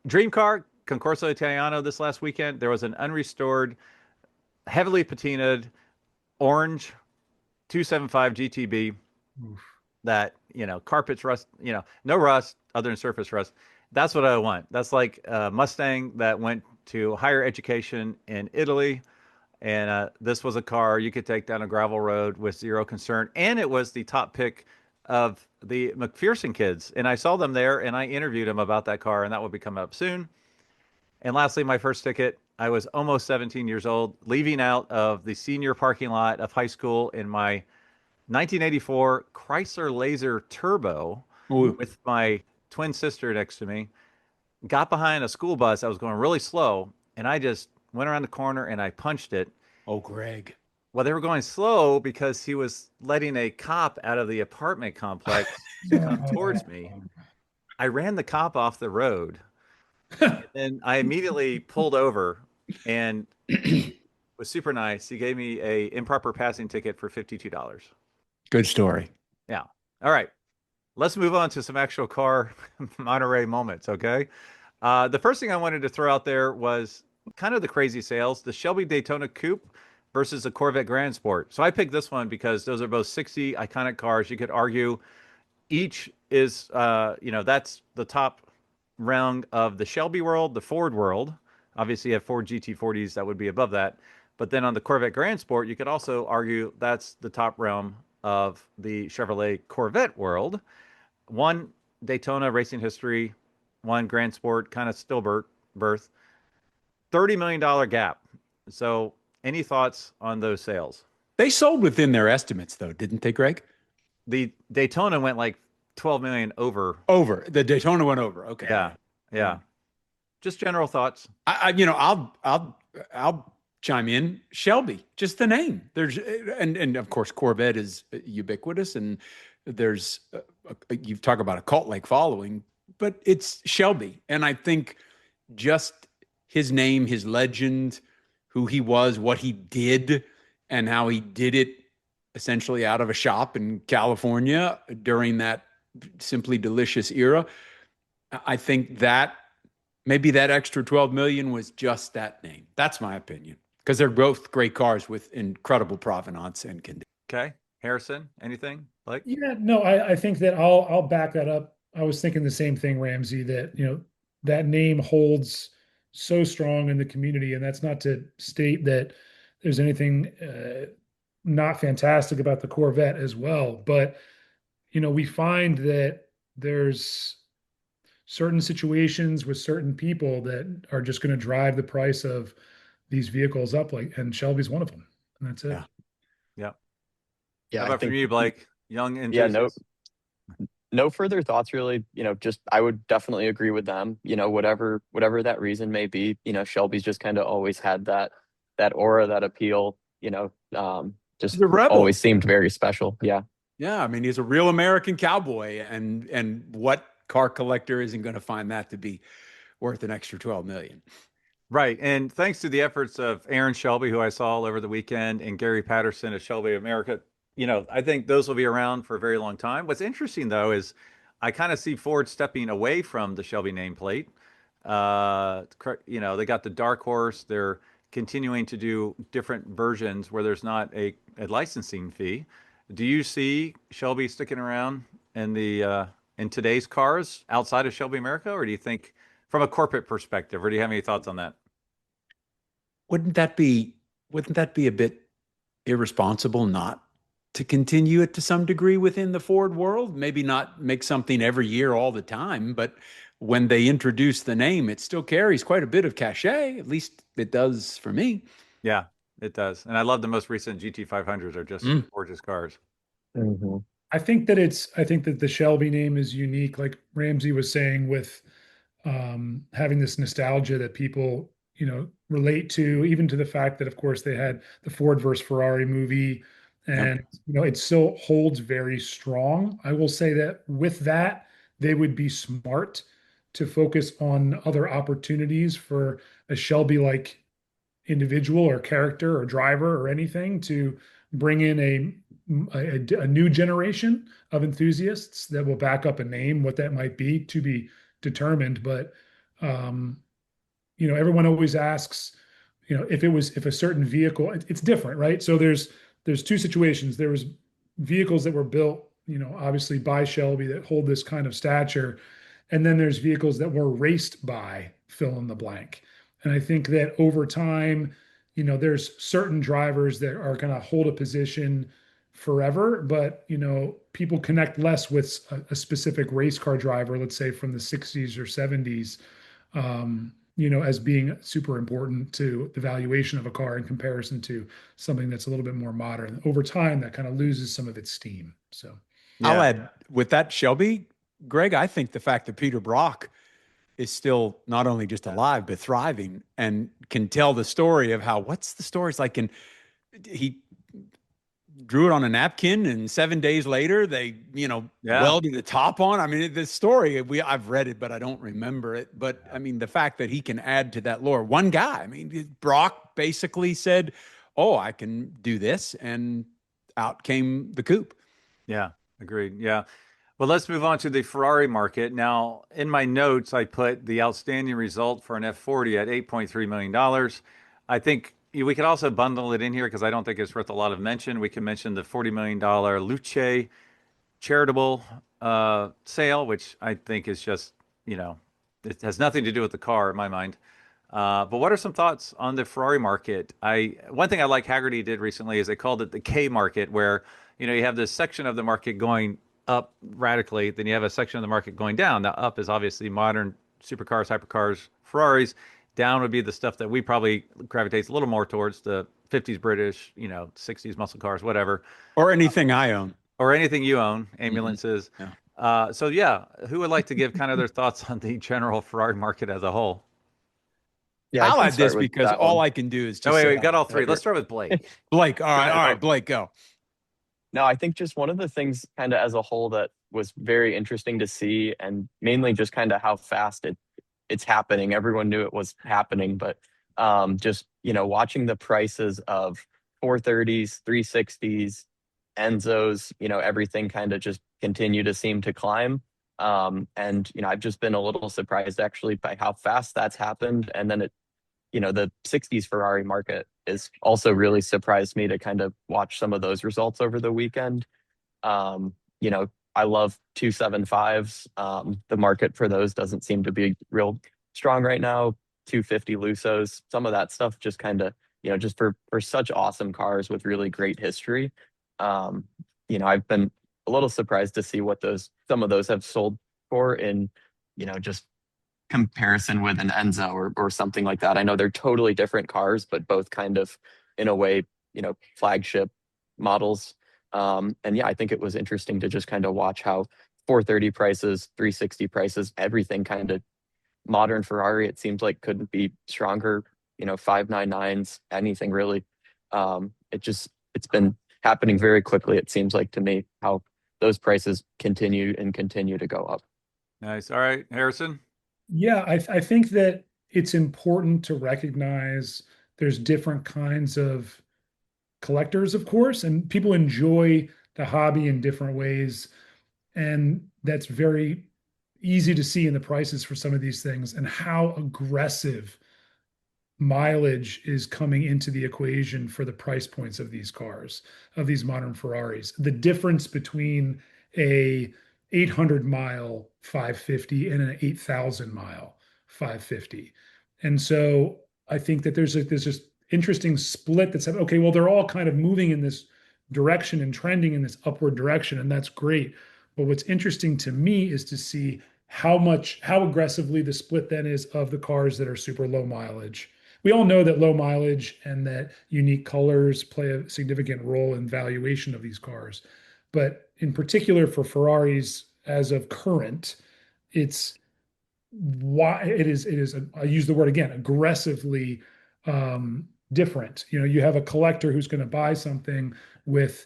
Speaker 1: Dream car, Concorso Italiano this last weekend. There was an unrestored, heavily patinaed orange 275 GTB that, carpets rust, no rust other than surface rust. That's what I want. That's like a Mustang that went to higher education in Italy. And this was a car you could take down a gravel road with zero concern. And it was the top pick of the McPherson kids. And I saw them there and I interviewed them about that car, and that will be coming up soon. And lastly, my first ticket, I was almost 17 years old, leaving out of the senior parking lot of high school in my 1984 Chrysler Laser Turbo with my twin sister next to me. Got behind a school bus that was going really slow, and I just went around the corner and I punched it.
Speaker 4: Oh, Greg.
Speaker 1: Well, they were going slow because he was letting a cop out of the apartment complex come towards me. I ran the cop off the road, and I immediately pulled over, and was super nice. He gave me a improper passing ticket for $52.
Speaker 4: Good story.
Speaker 1: Yeah. All right. Let's move on to some actual car Monterey moments, okay? The first thing I wanted to throw out there was kind of the crazy sales, the Shelby Daytona Coupe versus the Corvette Grand Sport. So I picked this one because those are both 60 iconic cars. You could argue each is, that's the top rung of the Shelby world, the Ford world. Obviously, you have Ford GT40s that would be above that. But then on the Corvette Grand Sport, you could also argue that's the top realm of the Chevrolet Corvette world. One Daytona racing history, one Grand Sport kind of stillbirth. $30 million gap. So any thoughts on those sales?
Speaker 4: They sold within their estimates, though, didn't they, Greg?
Speaker 1: The Daytona went like 12 million over.
Speaker 4: Over. The Daytona went over. Okay.
Speaker 1: Yeah. Just general thoughts.
Speaker 4: I'll chime in. Shelby, just the name. There's and of course Corvette is ubiquitous, and there's you talk about a cult-like following, but it's Shelby, and I think just his name, his legend, who he was, what he did, and how he did it essentially out of a shop in California during that simply delicious era. I think that maybe that extra 12 million was just that name. That's my opinion, because they're both great cars with incredible provenance and condition.
Speaker 1: Okay. Harrison, anything? Blake?
Speaker 3: Yeah, no, I think that I'll back that up. I was thinking the same thing, Ramsey, that that name holds so strong in the community, and that's not to state that there's anything not fantastic about the Corvette as well, but we find that there's certain situations with certain people that are just going to drive the price of these vehicles up, and Shelby's one of them, and that's it.
Speaker 4: Yeah.
Speaker 1: Yeah.
Speaker 5: Yeah,
Speaker 1: How
Speaker 5: I
Speaker 1: about from
Speaker 5: think
Speaker 1: you, Blake? Young
Speaker 5: yeah, no
Speaker 1: enthusiast.
Speaker 5: no further thoughts really. Just I would definitely agree with them. Whatever that reason may be, Shelby's just kind of always had that aura, that appeal, just
Speaker 4: He's a rebel.
Speaker 5: always seemed very special. Yeah.
Speaker 4: Yeah, I mean, he's a real American cowboy, and what car collector isn't going to find that to be worth an extra 12 million?
Speaker 1: Right. And thanks to the efforts of Aaron Shelby, who I saw all over the weekend, and Gary Patterson of Shelby America, I think those will be around for a very long time. What's interesting, though, is I kind of see Ford stepping away from the Shelby nameplate. They got the Dark Horse. They're continuing to do different versions where there's not a licensing fee. Do you see Shelby sticking around in today's cars outside of Shelby America, or do you think from a corporate perspective, or do you have any thoughts on that?
Speaker 4: Wouldn't that be a bit irresponsible not to continue it to some degree within the Ford world? Maybe not make something every year all the time, but when they introduce the name, it still carries quite a bit of cachet. At least it does for me.
Speaker 1: Yeah, it does. And I love the most recent GT500s are just gorgeous cars.
Speaker 5: Mm-hmm.
Speaker 3: I think that the Shelby name is unique, like Ramsey was saying, with having this nostalgia that people, relate to, even to the fact that, of course, they had the Ford versus Ferrari movie, and it still holds very strong. I will say that with that, they would be smart to focus on other opportunities for a Shelby-like individual or character or driver or anything to bring in a new generation of enthusiasts that will back up a name. What that might be to be determined, but everyone always asks, if a certain vehicle, it's different, right? So there's two situations. There was vehicles that were built, obviously by Shelby that hold this kind of stature, and then there's vehicles that were raced by fill in the blank. And I think that over time, there's certain drivers that are going to hold a position forever, but people connect less with a specific race car driver, let's say from the 60s or 70s, as being super important to the valuation of a car in comparison to something that's a little bit more modern. Over time, that kind of loses some of its steam. So
Speaker 4: I'll add with that, Shelby, Greg, I think the fact that Peter Brock is still not only just alive, but thriving and can tell the story of what's the story? It's like, he drew it on a napkin and 7 days later they, welded the top on. I mean, the story, I've read it, but I don't remember it. But I mean, the fact that he can add to that lore, one guy, I mean, Brock basically said, oh, I can do this. And out came the Coupe.
Speaker 1: Yeah, agreed. Yeah. Well, let's move on to the Ferrari market. Now, in my notes, I put the outstanding result for an F40 at $8.3 million. I think we could also bundle it in here because I don't think it's worth a lot of mention. We can mention the $40 million Luce charitable sale, which I think is just, it has nothing to do with the car in my mind. But what are some thoughts on the Ferrari market? One thing I like Haggerty did recently is they called it the K market, where, you have this section of the market going up radically, then you have a section of the market going down. Now, up is obviously modern supercars, hypercars, Ferraris. Down would be the stuff that we probably gravitates a little more towards, the 50s British, 60s muscle cars, whatever.
Speaker 4: Or anything I own.
Speaker 1: Or anything you own, ambulances.
Speaker 4: Mm-hmm.
Speaker 1: Yeah. Who would like to give kind of their thoughts on the general Ferrari market as a whole?
Speaker 5: Yeah,
Speaker 4: I'll add this because all I can do is just.
Speaker 1: Wait, we got all three. Let's start with Blake.
Speaker 4: Blake. All right, Blake, go.
Speaker 5: No, I think just one of the things kind of as a whole that was very interesting to see, and mainly just kind of how fast it's happening. Everyone knew it was happening, but just, watching the prices of 430s, 360s, Enzos, everything kind of just continue to seem to climb. And, I've just been a little surprised actually by how fast that's happened. And then it the 60s Ferrari market is also really surprised me to kind of watch some of those results over the weekend. I love 275s. The market for those doesn't seem to be real strong right now. 250 Lusos, some of that stuff just kind of, just for such awesome cars with really great history. I've been a little surprised to see what some of those have sold for in, just comparison with an Enzo or something like that. I know they're totally different cars, but both kind of in a way, flagship models. And yeah, I think it was interesting to just kind of watch how 430 prices, 360 prices, everything kind of modern Ferrari, it seems like couldn't be stronger, 599s, anything really. It's been happening very quickly, it seems like to me, how those prices continue to go up.
Speaker 1: Nice. All right, Harrison.
Speaker 3: Yeah, I think that it's important to recognize there's different kinds of collectors, of course, and people enjoy the hobby in different ways. And that's very easy to see in the prices for some of these things and how aggressive mileage is coming into the equation for the price points of these cars, of these modern Ferraris. The difference between a 800 mile 550 and an 8,000 mile 550. And so I think that there's this interesting split that said, okay, well, they're all kind of moving in this direction and trending in this upward direction, and that's great. But what's interesting to me is to see how aggressively the split then is of the cars that are super low mileage. We all know that low mileage and that unique colors play a significant role in valuation of these cars. But in particular for Ferraris, as of current, it's why it is I use the word again, aggressively different. You have a collector who's going to buy something with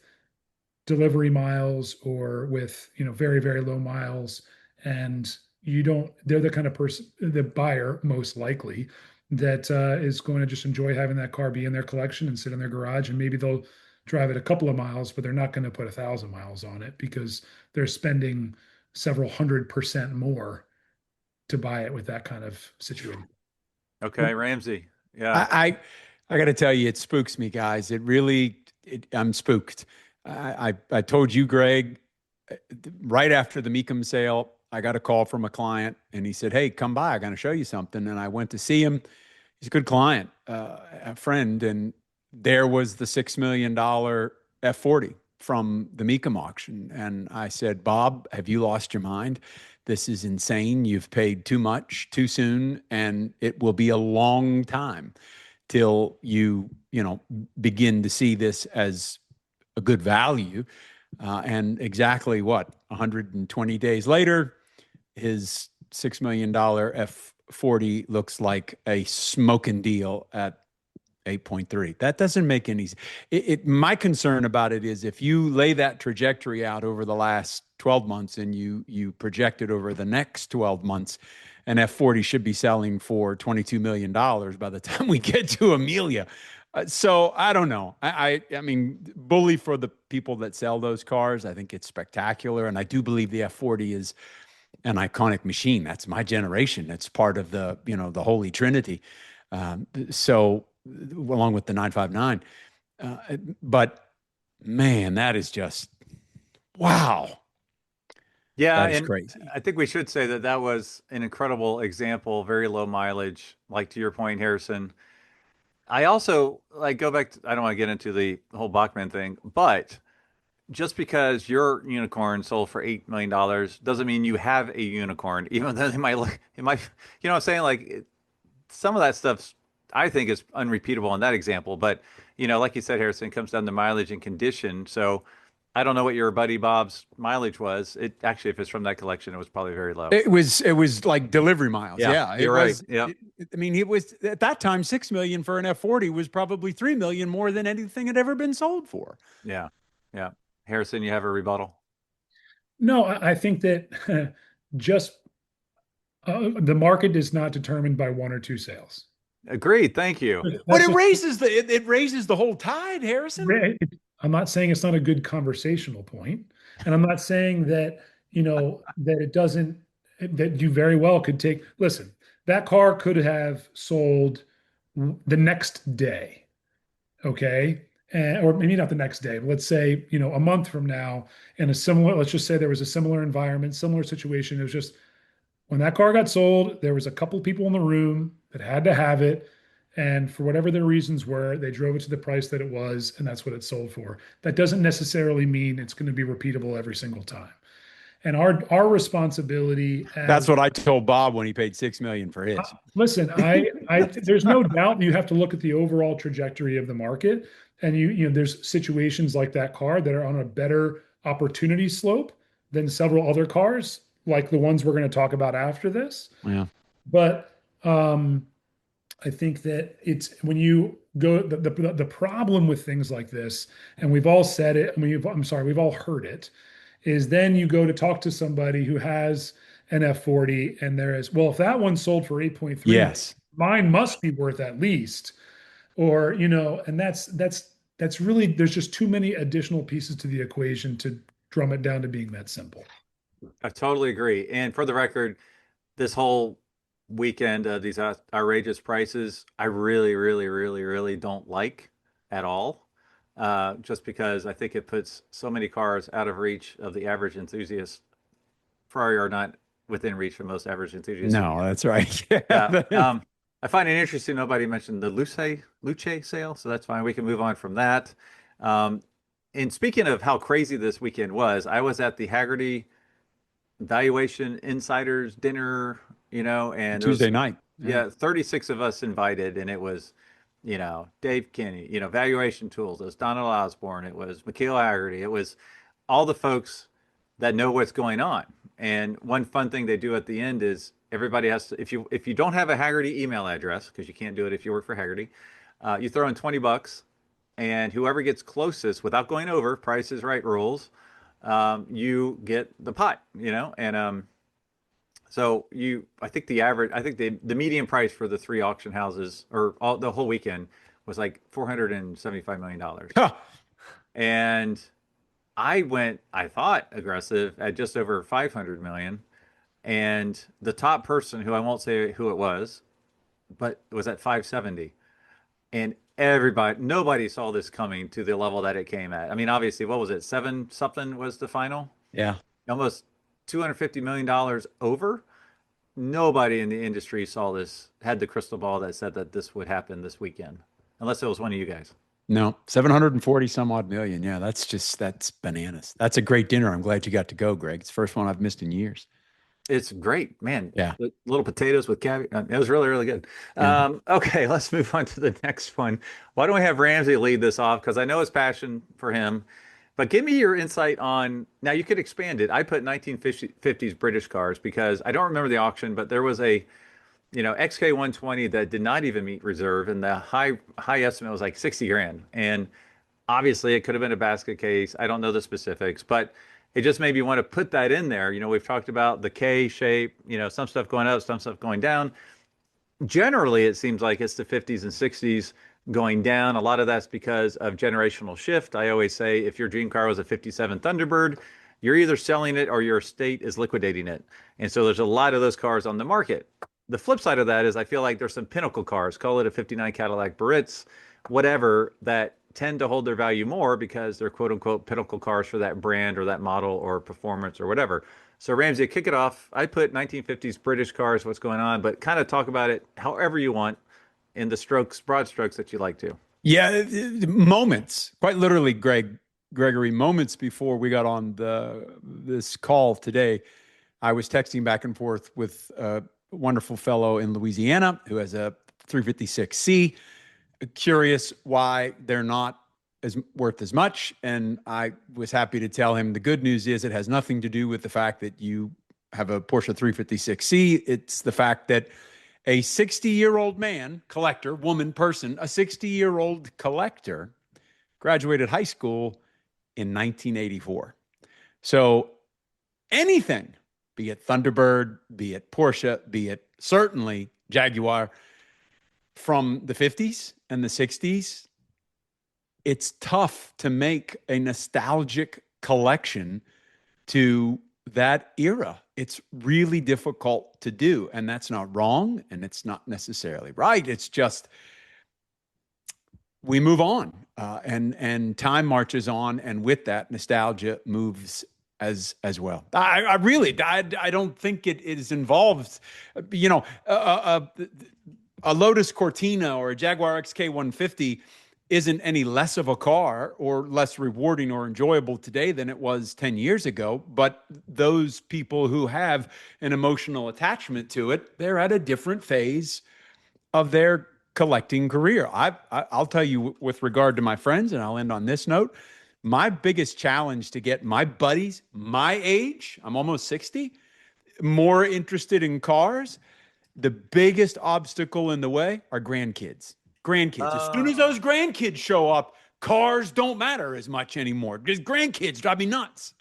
Speaker 3: delivery miles or with very, very low miles, and they're the kind of person, the buyer most likely, that is going to just enjoy having that car be in their collection and sit in their garage, and maybe they'll drive it a couple of miles, but they're not going to put 1,000 miles on it because they're spending several 100% more to buy it with that kind of situation.
Speaker 1: Okay, Ramsey. Yeah.
Speaker 4: I got to tell you, it spooks me, guys. I'm spooked. I told you, Greg, right after the Mecum sale, I got a call from a client and he said, "Hey, come by. I'm going to show you something." And I went to see him. He's a good client, a friend. And there was the $6 million F40 from the Mecum auction. And I said, "Bob, have you lost your mind? This is insane. You've paid too much too soon. And it will be a long time till you begin to see this as a good value." And exactly 120 days later, his $6 million F40 looks like a smoking deal at 8.3. That doesn't make any sense. My concern about it is if you lay that trajectory out over the last 12 months and you project it over the next 12 months, an F40 should be selling for $22 million by the time we get to Amelia. So I don't know. I mean, bully for the people that sell those cars. I think it's spectacular. And I do believe the F40 is an iconic machine. That's my generation. It's part of the Holy Trinity. So along with the 959. But man, that is just, wow.
Speaker 1: Yeah,
Speaker 4: that is
Speaker 1: and
Speaker 4: crazy.
Speaker 1: I think we should say that was an incredible example, very low mileage, like to your point, Harrison. I also go back to, I don't want to get into the whole Bachman thing, but just because your unicorn sold for $8 million doesn't mean you have a unicorn, even though it might, what I'm saying? Some of that stuff I think is unrepeatable in that example, but like you said, Harrison, it comes down to mileage and condition. So I don't know what your buddy Bob's mileage was. It actually, if it's from that collection, it was probably very low.
Speaker 4: It was like delivery miles. Yeah,
Speaker 1: you're right. Yeah.
Speaker 4: I mean, it was at that time, $6 million for an F40 was probably $3 million more than anything had ever been sold for.
Speaker 1: Yeah. Yeah. Harrison, you have a rebuttal?
Speaker 3: No, I think that just the market is not determined by one or two sales.
Speaker 1: Agreed. Thank you.
Speaker 4: But it raises the whole tide, Harrison.
Speaker 3: I'm not saying it's not a good conversational point, and I'm not saying that that it doesn't, that you very well could take. Listen, that car could have sold the next day, okay? Or maybe not the next day, but let's say, a month from now, in a similar, let's just say there was a similar environment, similar situation. It was just when that car got sold, there was a couple people in the room that had to have it. And for whatever their reasons were, they drove it to the price that it was, and that's what it sold for. That doesn't necessarily mean it's going to be repeatable every single time. And our responsibility
Speaker 4: That's
Speaker 3: as
Speaker 4: what I told Bob when he paid $6 million for his.
Speaker 3: listen, there's no doubt you have to look at the overall trajectory of the market, and there's situations like that car that are on a better opportunity slope than several other cars, like the ones we're going to talk about after this.
Speaker 4: Yeah.
Speaker 3: But I think that it's when you go the problem with things like this, and we've all said it. We've all heard it. Is then you go to talk to somebody who has an F40, and there is, well, if that one sold for 8.3,
Speaker 4: Yes,
Speaker 3: mine must be worth at least, or and that's really, there's just too many additional pieces to the equation to drum it down to being that simple.
Speaker 1: I totally agree. And for the record, this whole weekend, these outrageous prices, I really, really, really, really don't like at all. Just because I think it puts so many cars out of reach of the average enthusiast. Ferrari are not within reach for most average enthusiasts.
Speaker 4: no, that's right.
Speaker 1: Yeah. I find it interesting. Nobody mentioned the Luce sale, so that's fine. We can move on from that. And speaking of how crazy this weekend was, I was at the Haggerty Valuation Insiders dinner, and
Speaker 4: Tuesday night.
Speaker 1: Yeah, 36 of us invited, and it was, Dave Kinney, Valuation Tools, it was Donald Osborne, it was Michaela Haggerty, it was all the folks that know what's going on. And one fun thing they do at the end is everybody has to, if you don't have a Haggerty email address, because you can't do it if you work for Haggerty, you throw in $20, and whoever gets closest without going over Price is Right rules, you get the pot, and so I think the median price for the three auction houses or the whole weekend was like $475 million.
Speaker 4: Huh.
Speaker 1: And I thought aggressive at just over 500 million. And the top person, who I won't say who it was, but it was at 570. And nobody saw this coming to the level that it came at. I mean, obviously, what was it? 7 something was the final?
Speaker 4: Yeah.
Speaker 1: Almost $250 million over. Nobody in the industry had the crystal ball that said that this would happen this weekend, unless it was one of you guys.
Speaker 4: No, 740 some odd million. Yeah, that's bananas. That's a great dinner. I'm glad you got to go, Greg. It's the first one I've missed in years.
Speaker 1: It's great, man.
Speaker 4: Yeah.
Speaker 1: The little potatoes with caviar. It was really, really good.
Speaker 4: Yeah.
Speaker 1: Okay, let's move on to the next one. Why don't we have Ramsey lead this off? Because I know his passion for him. But give me your insight on, now you could expand it. I put 1950s British cars because I don't remember the auction, but there was a, XK120 that did not even meet reserve, and the high estimate was like 60 grand. And obviously it could have been a basket case. I don't know the specifics, but it just made me want to put that in there. We've talked about the K shape, some stuff going up, some stuff going down. Generally, it seems like it's the 50s and 60s going down. A lot of that's because of generational shift. I always say if your dream car was a 57 Thunderbird, you're either selling it or your estate is liquidating it. And so there's a lot of those cars on the market. The flip side of that is I feel like there's some pinnacle cars, call it a 59 Cadillac Barretts, whatever, that tend to hold their value more because they're quote unquote pinnacle cars for that brand or that model or performance or whatever. So Ramsey, kick it off. I put 1950s British cars, what's going on, but kind of talk about it however you want in the broad strokes that you like to.
Speaker 4: Yeah, moments, quite literally, Gregory, moments before we got on this call today, I was texting back and forth with a wonderful fellow in Louisiana who has a 356C, curious why they're not worth as much. And I was happy to tell him the good news is it has nothing to do with the fact that you have a Porsche 356C. It's the fact that a 60-year-old man, collector, woman, person, a 60-year-old collector graduated high school in 1984. So anything, be it Thunderbird, be it Porsche, be it certainly Jaguar, from the 50s and the 60s, it's tough to make a nostalgic collection to that era. It's really difficult to do, and that's not wrong, and it's not necessarily right. It's just we move on, and time marches on, and with that, nostalgia moves as well. I really I don't think it is involved, you know, a Lotus Cortina or a Jaguar XK150 isn't any less of a car or less rewarding or enjoyable today than it was 10 years ago. But those people who have an emotional attachment to it, they're at a different phase of their collecting career. I'll tell you, with regard to my friends, and I'll end on this note, my biggest challenge to get my buddies my age, I'm almost 60, more interested in cars, the biggest obstacle in the way are grandkids. As soon as those grandkids show up, cars don't matter as much anymore because grandkids drive me nuts.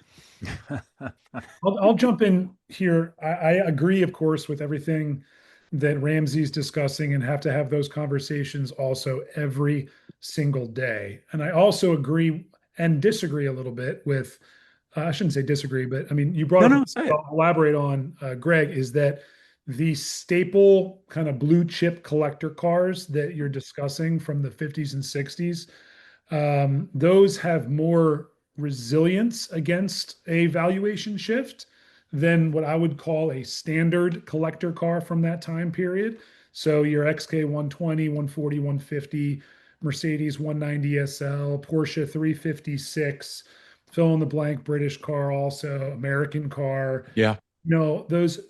Speaker 3: I'll jump in here. I agree, of course, with everything that Ramsey's discussing, and have to have those conversations also every single day. And I also agree and disagree a little bit with, I shouldn't say disagree, but I mean, you brought up, I'll elaborate on, Greg, is that the staple kind of blue chip collector cars that you're discussing from the 50s and 60s, those have more resilience against a valuation shift than what I would call a standard collector car from that time period. So your XK 120, 140, 150, Mercedes 190 SL, Porsche 356, fill in the blank, British car, also American car.
Speaker 4: Yeah.
Speaker 3: Those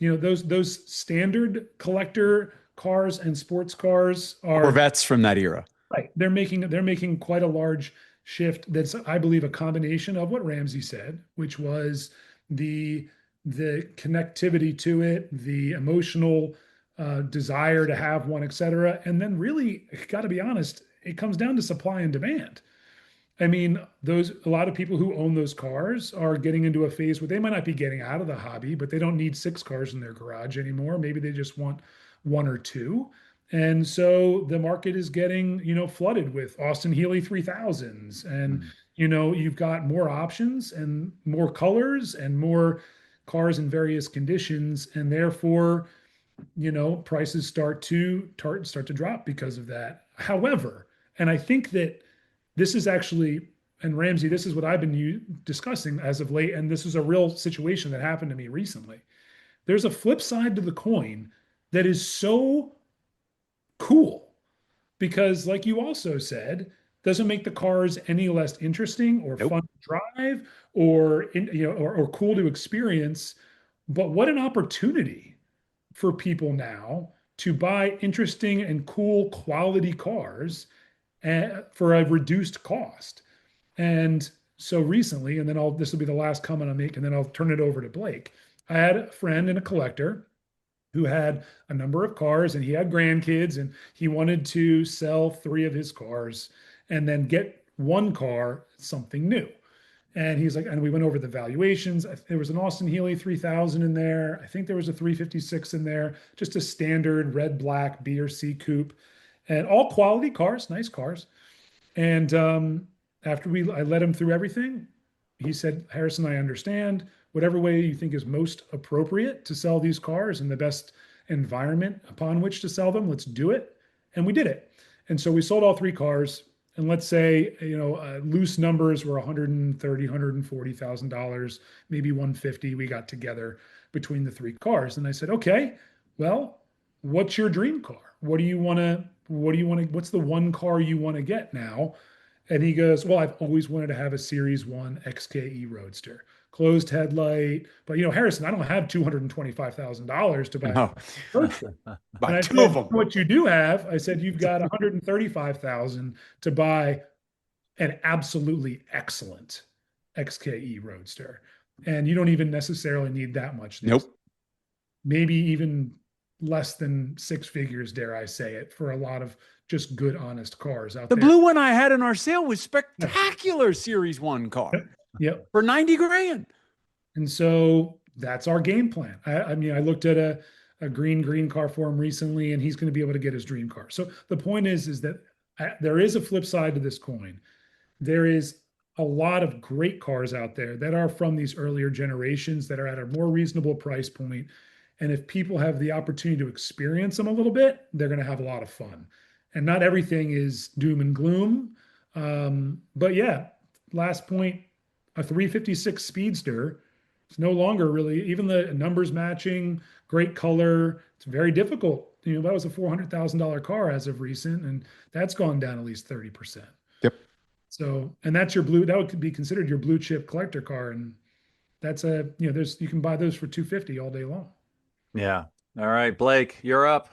Speaker 3: standard collector cars and sports cars are
Speaker 4: Corvettes from that era.
Speaker 3: Right. They're making quite a large shift. That's, I believe, a combination of what Ramsey said, which was the connectivity to it, the emotional desire to have one, et cetera. And then really, got to be honest, it comes down to supply and demand. I mean, a lot of people who own those cars are getting into a phase where they might not be getting out of the hobby, but they don't need 6 cars in their garage anymore. Maybe they just want 1 or 2. And so the market is getting, flooded with Austin Healey 3000s. And, you've got more options and more colors and more cars in various conditions. And therefore, prices start to drop because of that. However, and I think that this is actually, and Ramsey, this is what I've been discussing as of late, and this is a real situation that happened to me recently. There's a flip side to the coin that is so cool, because like you also said, doesn't make the cars any less interesting or fun to drive or cool to experience. But what an opportunity for people now to buy interesting and cool quality cars for a reduced cost. And so recently, and then this will be the last comment I'll make, and then I'll turn it over to Blake. I had a friend and a collector who had a number of cars, and he had grandkids, and he wanted to sell 3 of his cars and then get 1 car, something new. And he's like, and we went over the valuations. There was an Austin Healey 3000 in there. I think there was a 356 in there, just a standard red, black B or C coupe, and all quality cars, nice cars. And after I led him through everything, he said, Harrison, I understand. Whatever way you think is most appropriate to sell these cars and the best environment upon which to sell them, let's do it. And we did it. And so we sold all 3 cars. And let's say, loose numbers were $130,000, $140,000, maybe $150,000 we got together between the 3 cars. And I said, okay, well, what's your dream car? What's the 1 car you want to get now? And he goes, well, I've always wanted to have a Series 1 XKE Roadster, closed headlight. But, Harrison, I don't have $225,000 to buy a Roadster.
Speaker 4: Buy 2 of them.
Speaker 3: What you do have, I said, you've got $135,000 to buy an absolutely excellent XKE Roadster. And you don't even necessarily need that much.
Speaker 4: Nope.
Speaker 3: Maybe even less than 6 figures, dare I say it, for a lot of just good, honest cars out there.
Speaker 4: The blue one I had in our sale was spectacular Series 1 car.
Speaker 3: Yep.
Speaker 4: For $90,000.
Speaker 3: And so that's our game plan. I mean, I looked at a green car for him recently, and he's going to be able to get his dream car. So the point is that there is a flip side to this coin. There is a lot of great cars out there that are from these earlier generations that are at a more reasonable price point. And if people have the opportunity to experience them a little bit, they're going to have a lot of fun. and not everything is doom and gloom. But yeah, last point, a 356 Speedster. It's no longer really, even the numbers matching, great color. It's very difficult. That was a $400,000 car as of recent, and that's gone down at least 30%.
Speaker 4: Yep.
Speaker 3: So, and that's that would be considered your blue chip collector car. And that's you can buy those for 250 all day long.
Speaker 1: Yeah. All right, Blake, you're up.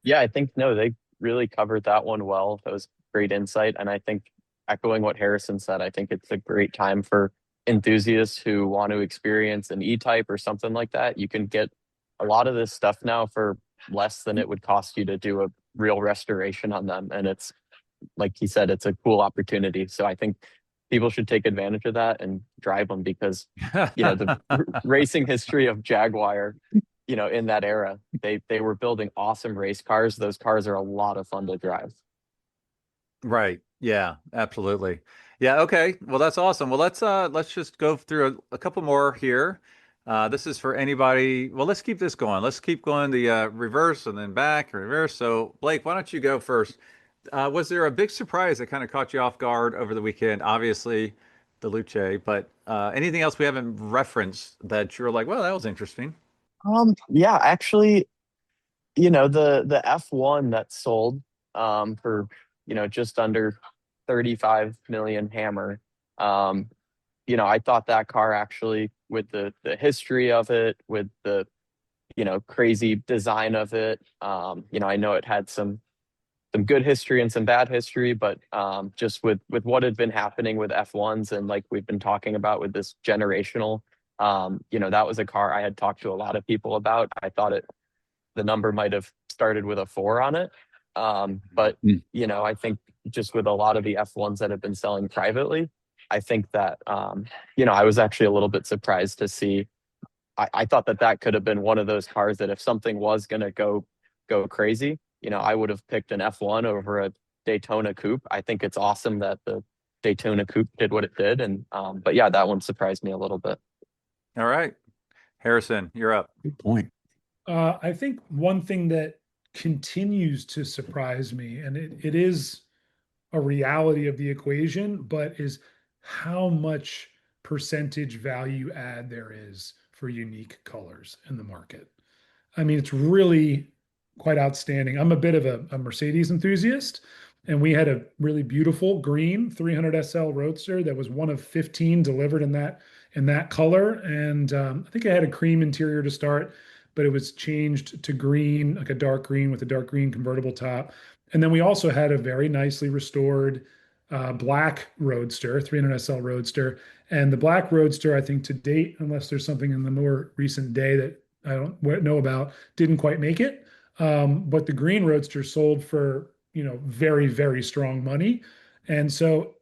Speaker 5: Yeah, I think no, they really covered that one well. That was great insight. And I think echoing what Harrison said, I think it's a great time for enthusiasts who want to experience an E-Type or something like that. You can get a lot of this stuff now for less than it would cost you to do a real restoration on them. And it's, like he said, it's a cool opportunity. So I think people should take advantage of that and drive them because, the racing history of Jaguar, in that era, they were building awesome race cars. Those cars are a lot of fun to drive.
Speaker 1: Right. Yeah, absolutely. Yeah. Okay. Well, that's awesome. Well, let's just go through a couple more here. This is for anybody. Well, let's keep this going. Let's keep going the reverse and then back and reverse. So, Blake, why don't you go first? Was there a big surprise that kind of caught you off guard over the weekend? Obviously, the Luce, but anything else we haven't referenced that you're like, well, that was interesting?
Speaker 5: Yeah, actually, the F1 that sold for just under 35 million hammer. I thought that car actually, with the history of it, with the crazy design of it, I know it had some good history and some bad history, but just with what had been happening with F1s and like we've been talking about with this generational, that was a car I had talked to a lot of people about. I thought the number might have started with a 4 on it. But I think just with a lot of the F1s that have been selling privately, I think that, I was actually a little bit surprised to see. I thought that could have been one of those cars that if something was going to go crazy, I would have picked an F1 over a Daytona Coupe. I think it's awesome that the Daytona Coupe did what it did. And, but yeah, that one surprised me a little bit.
Speaker 1: All right. Harrison, you're up.
Speaker 4: Good point.
Speaker 3: I think one thing that continues to surprise me, and it is a reality of the equation, but is how much percentage value add there is for unique colors in the market. I mean, it's really quite outstanding. I'm a bit of a Mercedes enthusiast, and we had a really beautiful green 300 SL Roadster that was one of 15 delivered in that color. And I think I had a cream interior to start, but it was changed to green, like a dark green with a dark green convertible top. And then we also had a very nicely restored black Roadster, 300 SL Roadster. And the black Roadster, I think to date, unless there's something in the more recent day that I don't know about, didn't quite make it. But the green Roadster sold for, very, very strong money. And so,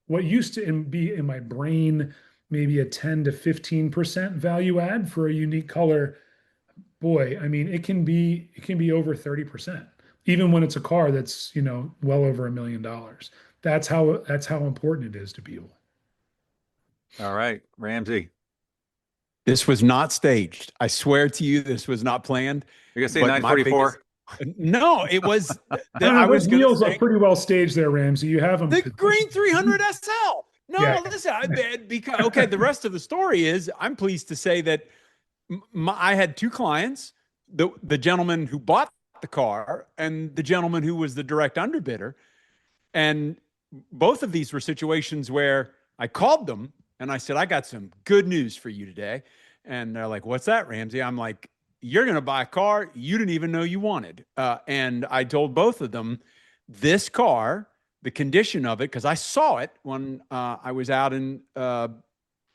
Speaker 3: what used to be in my brain, maybe a 10 to 15% value add for a unique color, boy, I mean, it can be over 30%, even when it's a car that's, well over $1 million. That's how important it is to people.
Speaker 1: All right, Ramsey.
Speaker 4: This was not staged. I swear to you, this was not planned.
Speaker 1: You're gonna say 944?
Speaker 4: No, it was.
Speaker 3: I was wheels are pretty well staged there, Ramsey. You have them.
Speaker 4: The green 300 SL. No,
Speaker 3: Yeah.
Speaker 4: listen. Because okay, the rest of the story is I'm pleased to say that I had 2 clients: the gentleman who bought the car and the gentleman who was the direct underbidder, and both of these were situations where I called them and I said, I got some good news for you today. And they're like, what's that, Ramsey? I'm like, you're going to buy a car you didn't even know you wanted. And I told both of them this car, the condition of it, because I saw it when I was out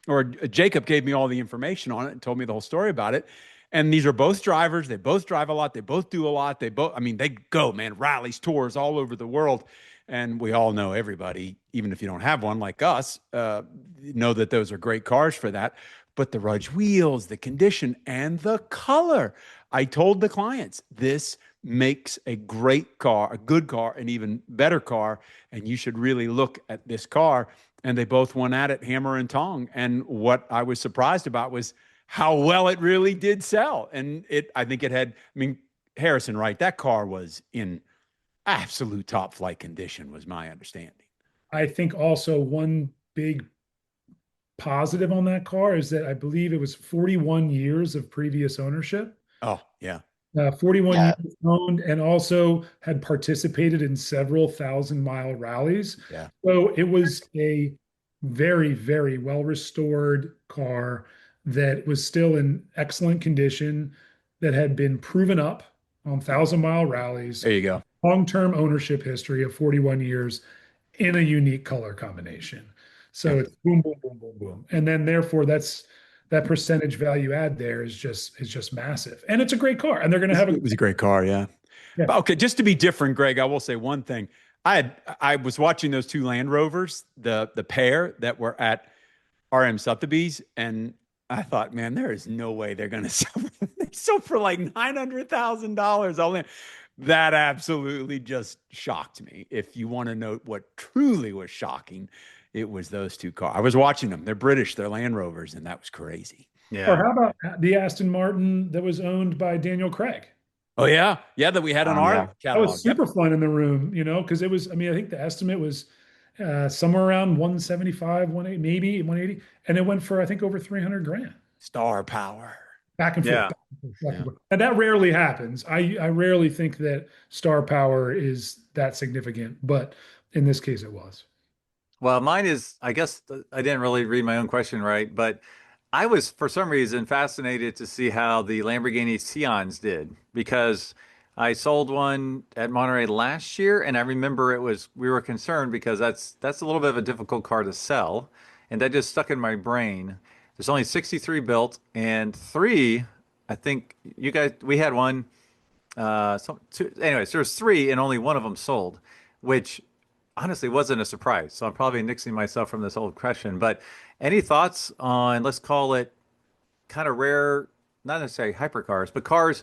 Speaker 4: or Jacob gave me all the information on it and told me the whole story about it. And these are both drivers. They both drive a lot. They both do a lot. They go, man, rallies, tours all over the world. And we all know everybody, even if you don't have one like us, know that those are great cars for that. But the Rudge wheels, the condition, and the color. I told the clients, this makes a great car, a good car, an even better car, and you should really look at this car. And they both went at it hammer and tong. And what I was surprised about was how well it really did sell. And I think it had, Harrison, right? That car was in absolute top flight condition was my understanding.
Speaker 3: I think also one big positive on that car is that I believe it was 41 years of previous ownership.
Speaker 4: Oh, yeah.
Speaker 3: 41
Speaker 5: Yeah.
Speaker 3: years owned, and also had participated in several 1,000-mile rallies.
Speaker 4: Yeah.
Speaker 3: So it was a very, very well restored car that was still in excellent condition, that had been proven up on 1,000-mile rallies,
Speaker 4: There you go.
Speaker 3: long-term ownership history of 41 years in a unique color combination. So it's boom, boom, boom, boom, boom. And then therefore that percentage value add there is just massive. And it's a great car. And they're going to have
Speaker 4: It was a great car, yeah.
Speaker 3: Yeah.
Speaker 4: But okay, just to be different, Greg, I will say one thing. I was watching those two Land Rovers, the pair that were at RM Sotheby's, and I thought, man, there is no way they're going to sell. They sold for like $900,000 all in. That absolutely just shocked me. If you want to know what truly was shocking, it was those two cars. I was watching them. They're British, they're Land Rovers, and that was crazy.
Speaker 1: Yeah.
Speaker 3: Or how about the Aston Martin that was owned by Daniel Craig?
Speaker 4: Oh yeah, yeah, that we had on our
Speaker 5: Yeah.
Speaker 3: That
Speaker 4: catalog.
Speaker 3: was super fun in the room, because it was, I mean, I think the estimate was somewhere around 175, 180, maybe 180. And it went for, I think, over 300 grand.
Speaker 4: Star power.
Speaker 3: Back and forth.
Speaker 1: Yeah.
Speaker 3: Back and forth, back and forth. And that rarely happens. I rarely think that star power is that significant, but in this case it was.
Speaker 1: Well, mine is, I guess I didn't really read my own question right, but I was, for some reason, fascinated to see how the Lamborghini Sions did, because I sold one at Monterey last year, and I remember we were concerned because that's a little bit of a difficult car to sell, and that just stuck in my brain. There's only 63 built, and three, I think we had one, anyways, there was three, and only one of them sold, which honestly wasn't a surprise. So I'm probably nixing myself from this old question, but any thoughts on, let's call it kind of rare, not necessarily hypercars, but cars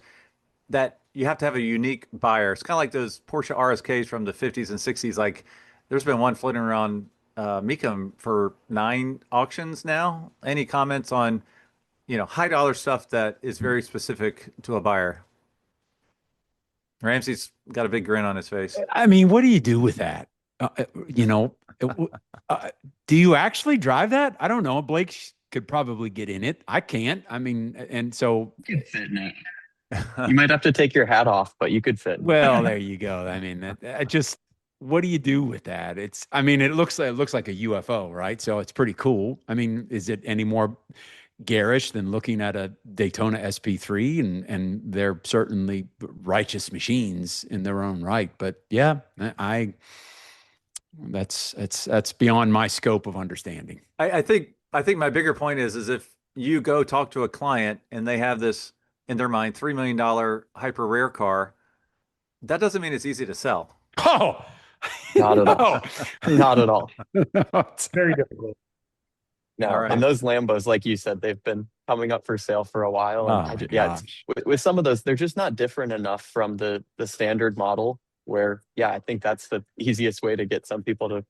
Speaker 1: that you have to have a unique buyer? It's kind of like those Porsche RSKs from the 50s and 60s. Like there's been one floating around Mecum for 9 auctions now. Any comments on, high dollar stuff that is very specific to a buyer? Ramsey's got a big grin on his face.
Speaker 4: I mean, what do you do with that? You know, do you actually drive that? I don't know. Blake could probably get in it. I can't. I mean, and so
Speaker 5: You could fit in it. You might have to take your hat off, but you could fit.
Speaker 4: well, there you go. I mean, that just what do you do with that? I mean, it looks like a UFO, right? So it's pretty cool. I mean, is it any more garish than looking at a Daytona SP3? And they're certainly righteous machines in their own right. But yeah, that's beyond my scope of understanding.
Speaker 1: I think my bigger point is if you go talk to a client and they have this in their mind $3 million hyper rare car, that doesn't mean it's easy to sell.
Speaker 4: Oh,
Speaker 5: Not at all. Not at all.
Speaker 3: It's very difficult.
Speaker 5: No,
Speaker 1: All right.
Speaker 5: and those Lambos, like you said, they've been coming up for sale for a while.
Speaker 4: Oh,
Speaker 5: And
Speaker 4: my
Speaker 5: yeah,
Speaker 4: gosh.
Speaker 5: with some of those, they're just not different enough from the standard model. Where, yeah, I think that's the easiest way to get some people to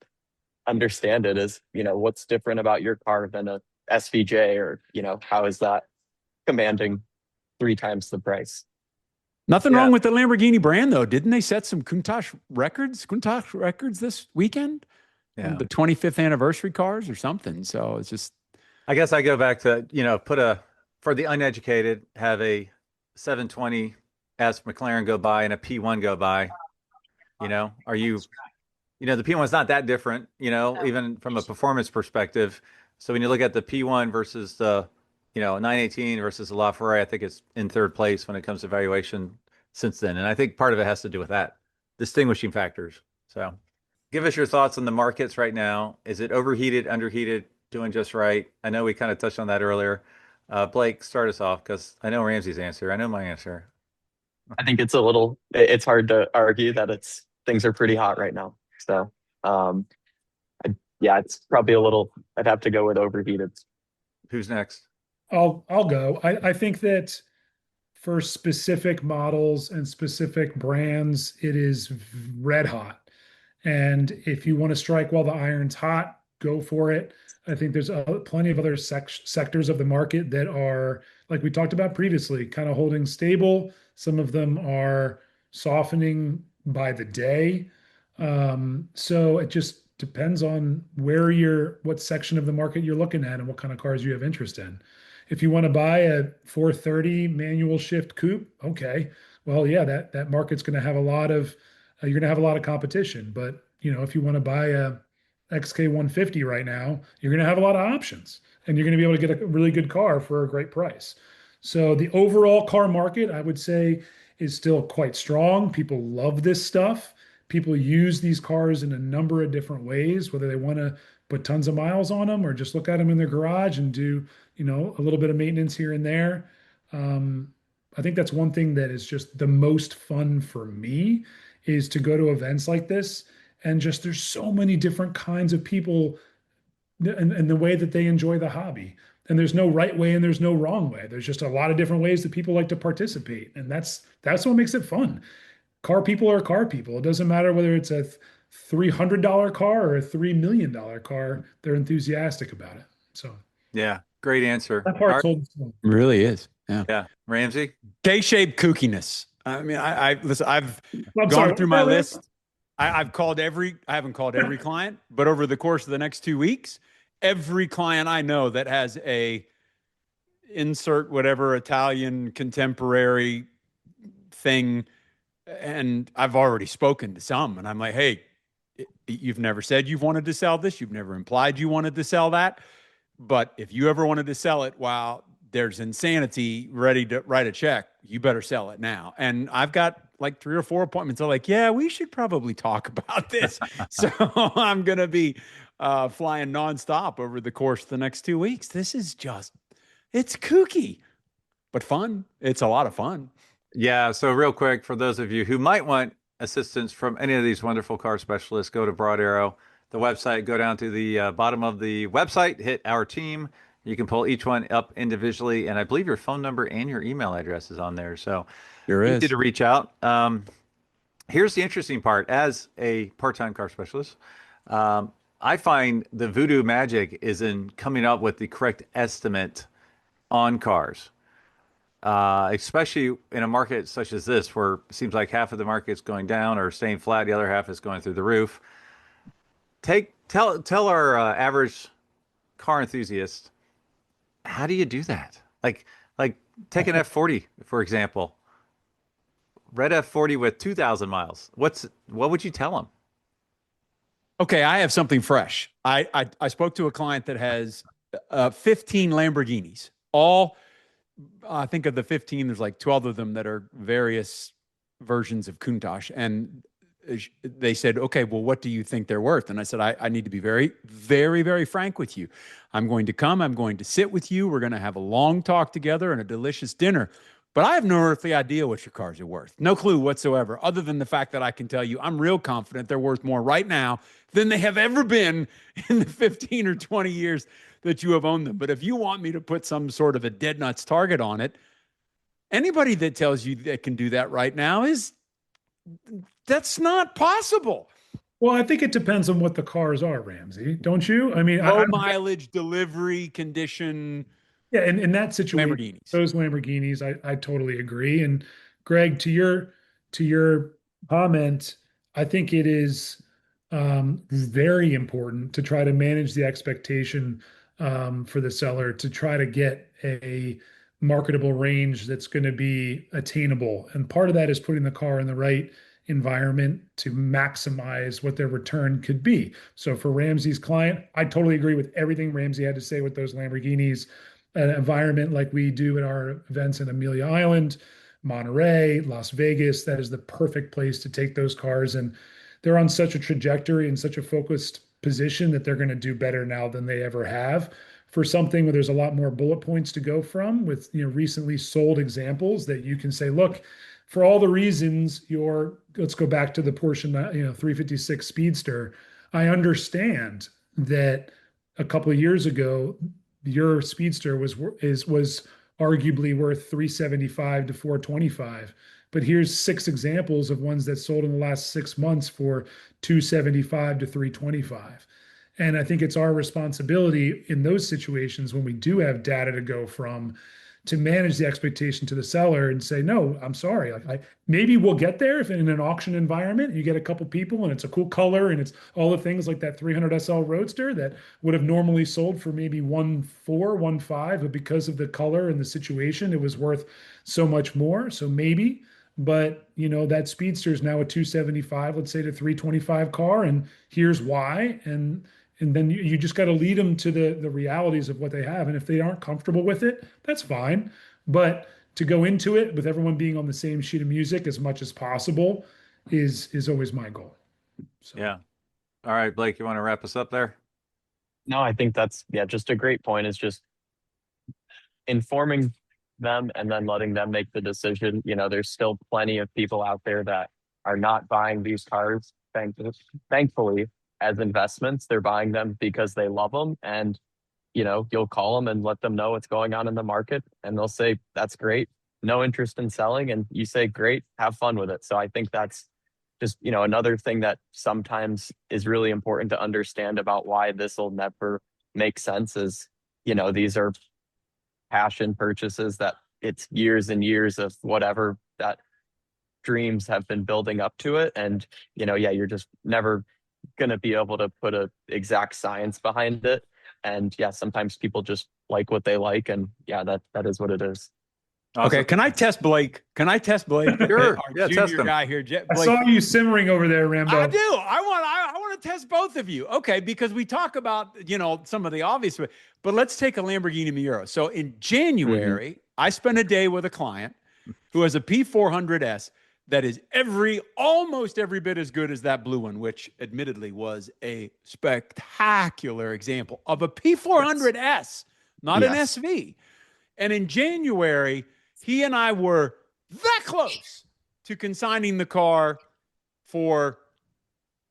Speaker 5: understand it is, what's different about your car than a SVJ, or how is that commanding 3 times the price?
Speaker 4: Nothing
Speaker 1: Yeah.
Speaker 4: wrong with the Lamborghini brand, though. Didn't they set some Countach records this weekend?
Speaker 1: Yeah.
Speaker 4: The 25th anniversary cars or something. So it's just,
Speaker 1: I guess I go back to, for the uneducated, have a 720S McLaren go by and a P1 go by. Are you, the P1's not that different, even from a performance perspective. So when you look at the P1 versus the, 918 versus the LaFerrari, I think it's in third place when it comes to valuation since then. And I think part of it has to do with that, distinguishing factors. So give us your thoughts on the markets right now. Is it overheated, underheated, doing just right? I know we kind of touched on that earlier. Blake, start us off, because I know Ramsey's answer. I know my answer.
Speaker 5: I think it's hard to argue that things are pretty hot right now. So, it's probably I'd have to go with overheated.
Speaker 1: Who's next?
Speaker 3: I'll go. I think that for specific models and specific brands, it is red hot. And if you want to strike while the iron's hot, go for it. I think there's plenty of other sectors of the market that are, like we talked about previously, kind of holding stable. Some of them are softening by the day. So it just depends on what section of the market you're looking at and what kind of cars you have interest in. If you want to buy a 430 manual shift coupe, okay, well, yeah, that market's going to have a lot of you're going to have a lot of competition. But if you want to buy a XK 150 right now, you're going to have a lot of options, and you're going to be able to get a really good car for a great price. So the overall car market, I would say, is still quite strong. People love this stuff. People use these cars in a number of different ways, whether they want to put tons of miles on them or just look at them in their garage and do, a little bit of maintenance here and there. I think that's one thing that is just the most fun for me, is to go to events like this, and just there's so many different kinds of people and the way that they enjoy the hobby. And there's no right way and there's no wrong way. There's just a lot of different ways that people like to participate. And that's what makes it fun. Car people are car people. It doesn't matter whether it's a $300 car or a $3 million car. They're enthusiastic about it. So
Speaker 1: Yeah, great answer.
Speaker 3: that part's holding strong.
Speaker 4: Really is. Yeah.
Speaker 1: Yeah, Ramsey.
Speaker 4: K-shaped kookiness. I mean, listen, I've
Speaker 3: I'm
Speaker 4: gone
Speaker 3: sorry,
Speaker 4: through my
Speaker 3: what was
Speaker 4: list. I haven't called every client, but over the course of the next 2 weeks, every client I know that has a insert whatever Italian contemporary thing, and I've already spoken to some, and I'm like, hey, you've never said you've wanted to sell this. You've never implied you wanted to sell that. But if you ever wanted to sell it while there's insanity ready to write a check, you better sell it now. And I've got like 3 or 4 appointments. I'm like, yeah, we should probably talk about this. So I'm going to be flying nonstop over the course of the next 2 weeks. This is it's kooky, but fun. It's a lot of fun.
Speaker 1: Yeah. So real quick, for those of you who might want assistance from any of these wonderful car specialists, go to Broad Arrow, the website, go down to the bottom of the website, hit our team. You can pull each one up individually. And I believe your phone number and your email address is on there. So easy to reach out. Here's the interesting part. As a part-time car specialist, I find the voodoo magic is in coming up with the correct estimate on cars. Especially in a market such as this, where it seems like half of the market's going down or staying flat, the other half is going through the roof. Tell our average car enthusiast, how do you do that? Like take an F40 for example, red F40 with 2,000 miles. What would you tell them?
Speaker 4: Okay, I have something fresh. I spoke to a client that has 15 Lamborghinis, all. I think of the 15, there's like 12 of them that are various versions of Countach. And they said, okay, well, what do you think they're worth? And I said, I need to be very, very, very frank with you. I'm going to come. I'm going to sit with you. We're going to have a long talk together and a delicious dinner. But I have no earthly idea what your cars are worth. No clue whatsoever, other than the fact that I can tell you I'm real confident they're worth more right now than they have ever been in the 15 or 20 years that you have owned them. But if you want me to put some sort of a dead nuts target on it, anybody that tells you that can do that right now that's not possible.
Speaker 3: Well, I think it depends on what the cars are, Ramsey, don't you? I mean,
Speaker 4: low mileage, delivery, condition.
Speaker 3: Yeah, and in that situation,
Speaker 4: Lamborghinis.
Speaker 3: those Lamborghinis, I totally agree. And Greg, to your comment, I think it is very important to try to manage the expectation for the seller to try to get a marketable range that's going to be attainable. And part of that is putting the car in the right environment to maximize what their return could be. So for Ramsey's client, I totally agree with everything Ramsey had to say with those Lamborghinis. An environment like we do at our events in Amelia Island, Monterey, Las Vegas, that is the perfect place to take those cars. And they're on such a trajectory and such a focused position that they're going to do better now than they ever have. For something where there's a lot more bullet points to go from, with recently sold examples that you can say, look, for all the reasons let's go back to the Porsche 356 Speedster. I understand that a couple of years ago, your Speedster was arguably worth 375 to 425. But here's 6 examples of ones that sold in the last 6 months for 275 to 325. And I think it's our responsibility in those situations when we do have data to go from to manage the expectation to the seller and say, no, I'm sorry. Like maybe we'll get there if in an auction environment, you get a couple people and it's a cool color and it's all the things like that 300 SL Roadster that would have normally sold for maybe 1.4, 1.5, but because of the color and the situation, it was worth so much more. So maybe, but that Speedster is now a 275, let's say to 325 car, and here's why. And then you just got to lead them to the realities of what they have. And if they aren't comfortable with it, that's fine. But to go into it with everyone being on the same sheet of music as much as possible is always my goal. So.
Speaker 1: Yeah. All right, Blake, you want to wrap us up there?
Speaker 5: No, I think that's just a great point. Is just informing them and then letting them make the decision. There's still plenty of people out there that are not buying these cars, thankfully, as investments. They're buying them because they love them. And, you'll call them and let them know what's going on in the market. And they'll say, that's great. No interest in selling. And you say, great, have fun with it. So I think that's just, another thing that sometimes is really important to understand about why this will never make sense is, these are passion purchases that it's years and years of whatever that dreams have been building up to it. And, you're just never going to be able to put a exact science behind it. And sometimes people just like what they like. And that is what it is.
Speaker 1: Awesome.
Speaker 4: Okay, can I test Blake?
Speaker 1: Sure.
Speaker 4: Our
Speaker 1: Test
Speaker 4: junior
Speaker 1: him.
Speaker 4: guy here.
Speaker 3: I saw you simmering over there, Rambo.
Speaker 4: I do. I want to test both of you. Okay, because we talk about, some of the obvious, but let's take a Lamborghini Miura. So in January, I spent a day with a client who has a P400S that is almost every bit as good as that blue one, which admittedly was a spectacular example of a P400S, not an SV. And in January, he and I were that close to consigning the car for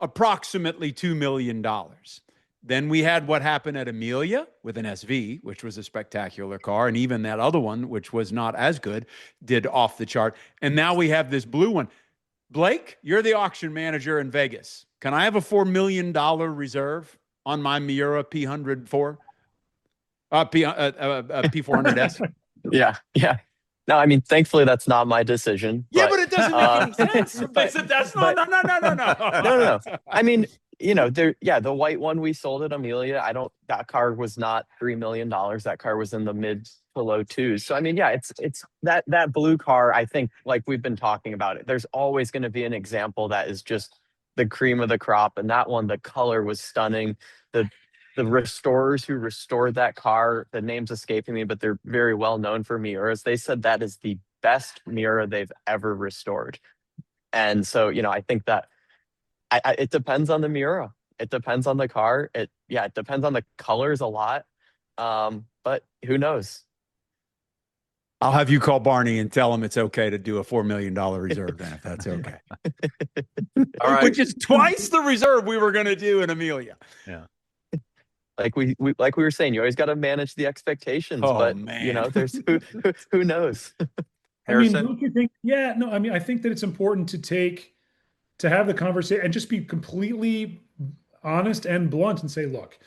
Speaker 4: approximately $2 million. Then we had what happened at Amelia with an SV, which was a spectacular car. And even that other one, which was not as good, did off the chart. And now we have this blue one. Blake, you're the auction manager in Vegas. Can I have a $4 million reserve on my Miura P400S?
Speaker 5: Yeah. No, I mean, thankfully, that's not my decision.
Speaker 4: Yeah, but it doesn't make any sense. No.
Speaker 5: I mean, the white one we sold at Amelia, that car was not $3 million. That car was in the mid to low twos. So, I mean, it's that blue car, I think, like we've been talking about it, there's always going to be an example that is just the cream of the crop. And that one, the color was stunning. The restorers who restored that car, the name's escaping me, but they're very well known for Miuras. They said that is the best Miura they've ever restored. And so, I think that it depends on the Miura. It depends on the car. It depends on the colors a lot. But who knows?
Speaker 4: I'll have you call Barney and tell him it's okay to do a $4 million reserve then, if that's okay.
Speaker 1: All right.
Speaker 4: Which is twice the reserve we were going to do in Amelia.
Speaker 1: Yeah.
Speaker 5: Like we were saying, you always got to manage the expectations. But
Speaker 4: man.
Speaker 5: There's who knows.
Speaker 1: Harrison?
Speaker 3: I mean, don't you think? Yeah, no. I mean, I think that it's important to have the conversation and just be completely honest and blunt and say, look,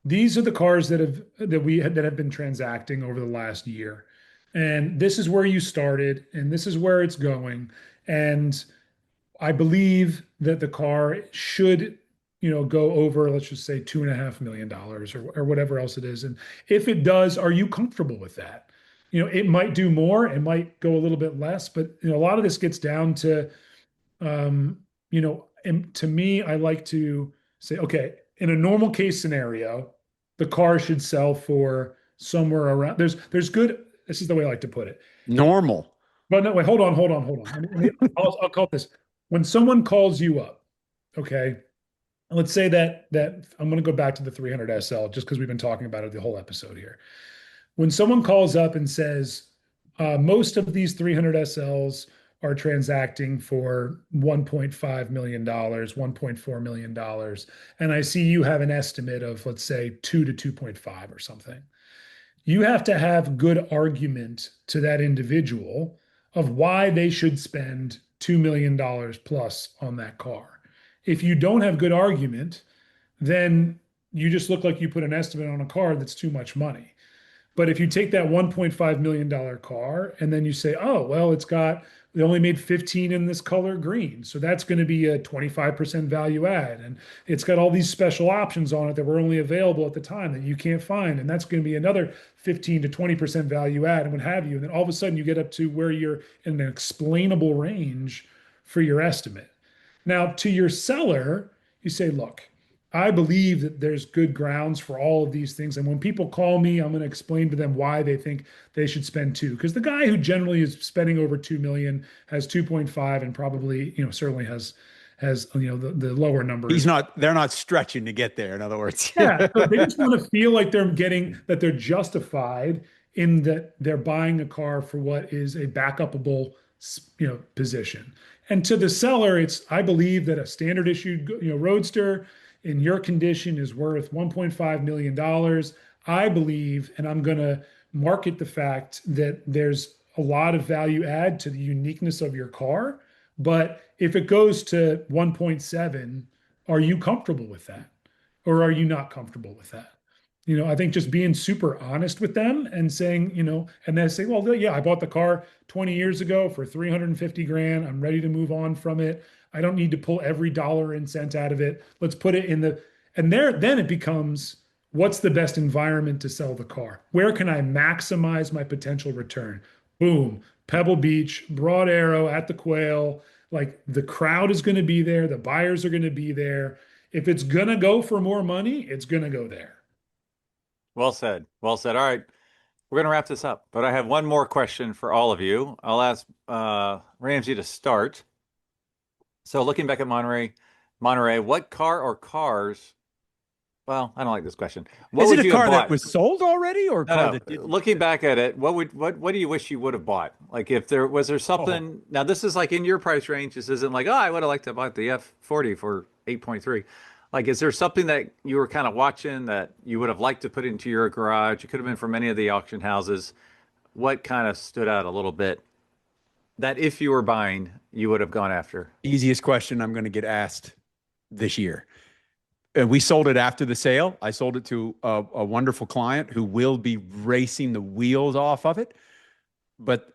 Speaker 3: these are the cars that have been transacting over the last year, and this is where you started, and this is where it's going, and I believe that the car should go over, let's just say $2.5 million or whatever else it is. And if it does, are you comfortable with that? It might do more, it might go a little bit less, but a lot of this gets down to, and to me, I like to say, okay, in a normal case scenario, the car should sell for somewhere around, there's good, this is the way I like to put it.
Speaker 4: Normal.
Speaker 3: But no, wait, hold on. I'll call this. When someone calls you up, okay, let's say that I'm going to go back to the 300 SL just because we've been talking about it the whole episode here. When someone calls up and says, most of these 300 SLs are transacting for $1.5 million, $1.4 million, and I see you have an estimate of, let's say, 2 to 2.5 or something. You have to have good argument to that individual of why they should spend $2 million plus on that car. If you don't have good argument, then you just look like you put an estimate on a car that's too much money. But if you take that $1.5 million car and then you say, oh, well, they only made 15 in this color green. So that's going to be a 25% value add. And it's got all these special options on it that were only available at the time that you can't find. And that's going to be another 15 to 20% value add and what have you. And then all of a sudden you get up to where you're in an explainable range for your estimate. Now, to your seller, you say, look, I believe that there's good grounds for all of these things. And when people call me, I'm going to explain to them why they think they should spend 2. Because the guy who generally is spending over 2 million has 2.5 and probably, certainly has the lower numbers.
Speaker 4: They're not stretching to get there, in other words.
Speaker 3: Yeah. So they just want to feel like they're justified in that they're buying a car for what is a backupable, position. And to the seller, I believe that a standard issue, Roadster in your condition is worth $1.5 million. I believe, and I'm going to market the fact that there's a lot of value add to the uniqueness of your car. But if it goes to 1.7, are you comfortable with that? Or are you not comfortable with that? I think just being super honest with them and saying, and then say, well, yeah, I bought the car 20 years ago for 350 grand. I'm ready to move on from it. I don't need to pull every dollar and cent out of it. Let's put it then it becomes, what's the best environment to sell the car? Where can I maximize my potential return? Boom, Pebble Beach, Broad Arrow at the Quail. Like the crowd is going to be there. The buyers are going to be there. If it's going to go for more money, it's going to go there.
Speaker 1: Well said. Well said. All right. We're going to wrap this up, but I have one more question for all of you. I'll ask Ramsey to start. So looking back at Monterey, what car or cars? Well, I don't like this question. What
Speaker 4: Is it
Speaker 1: would
Speaker 4: a
Speaker 1: you have
Speaker 4: car that
Speaker 1: bought?
Speaker 4: was sold already, or a car
Speaker 1: No,
Speaker 4: that didn't?
Speaker 1: looking back at it, what do you wish you would have bought? Like if there was something. Now this is like in your price range. This isn't like, oh, I would have liked to buy the F40 for 8.3. Like, is there something that you were kind of watching that you would have liked to put into your garage? It could have been from any of the auction houses. What kind of stood out a little bit that if you were buying, you would have gone after?
Speaker 4: Easiest question I'm going to get asked this year. We sold it after the sale. I sold it to a wonderful client who will be racing the wheels off of it. But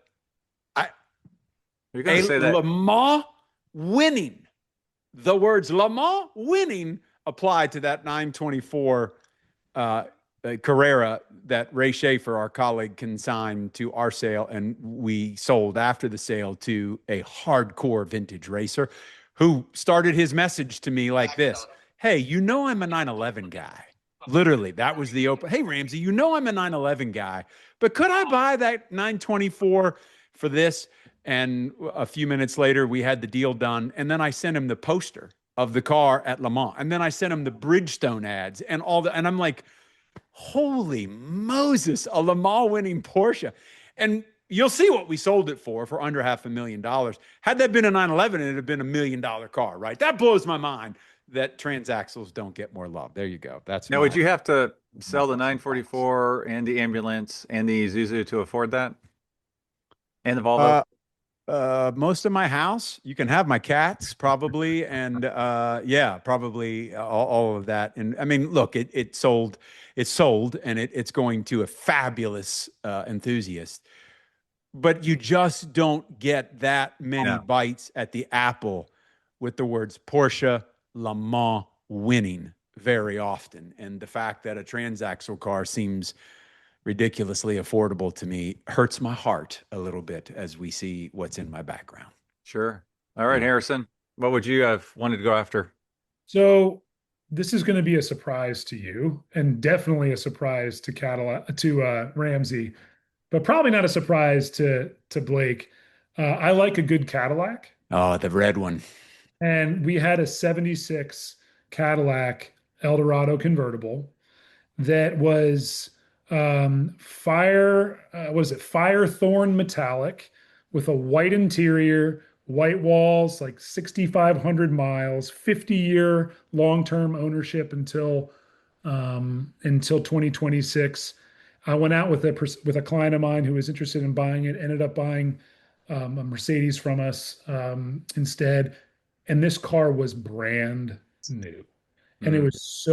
Speaker 1: You're going to say that
Speaker 4: Le Mans winning, the words Le Mans winning apply to that 924 Carrera that Ray Schaefer, our colleague, consigned to our sale, and we sold after the sale to a hardcore vintage racer who started his message to me like this. Hey, I'm a 911 guy. Literally, that was the open. Hey, Ramsey, I'm a 911 guy, but could I buy that 924 for this? And a few minutes later, we had the deal done. And then I sent him the poster of the car at Le Mans. And then I sent him the Bridgestone ads and all that. And I'm like, holy Moses, a Le Mans winning Porsche. And you'll see what we sold it for under $500,000. Had that been a 911, it'd have been $1 million car, right? That blows my mind that transaxles don't get more love. There you go.
Speaker 1: Now, would you have to sell the 944 and the ambulance and the Isuzu to afford that? And the Volvo?
Speaker 4: Most of my house, you can have my cats probably. And probably all of that. And I mean, look, it's sold and it's going to a fabulous enthusiast, but you just don't get that many bites at the apple with the words Porsche Le Mans winning very often. And the fact that a transaxle car seems ridiculously affordable to me hurts my heart a little bit as we see what's in my background.
Speaker 1: Sure. All right, Harrison, what would you have wanted to go after?
Speaker 3: So this is going to be a surprise to you and definitely a surprise to Ramsey, but probably not a surprise to Blake. I like a good Cadillac.
Speaker 4: Oh, the red one.
Speaker 3: And we had a 76 Cadillac Eldorado convertible that was Firethorn metallic with a white interior, white walls, like 6,500 miles, 50-year long-term ownership until 2026. I went out with a client of mine who was interested in buying it, ended up buying a Mercedes from us instead. And this car was brand new. And it was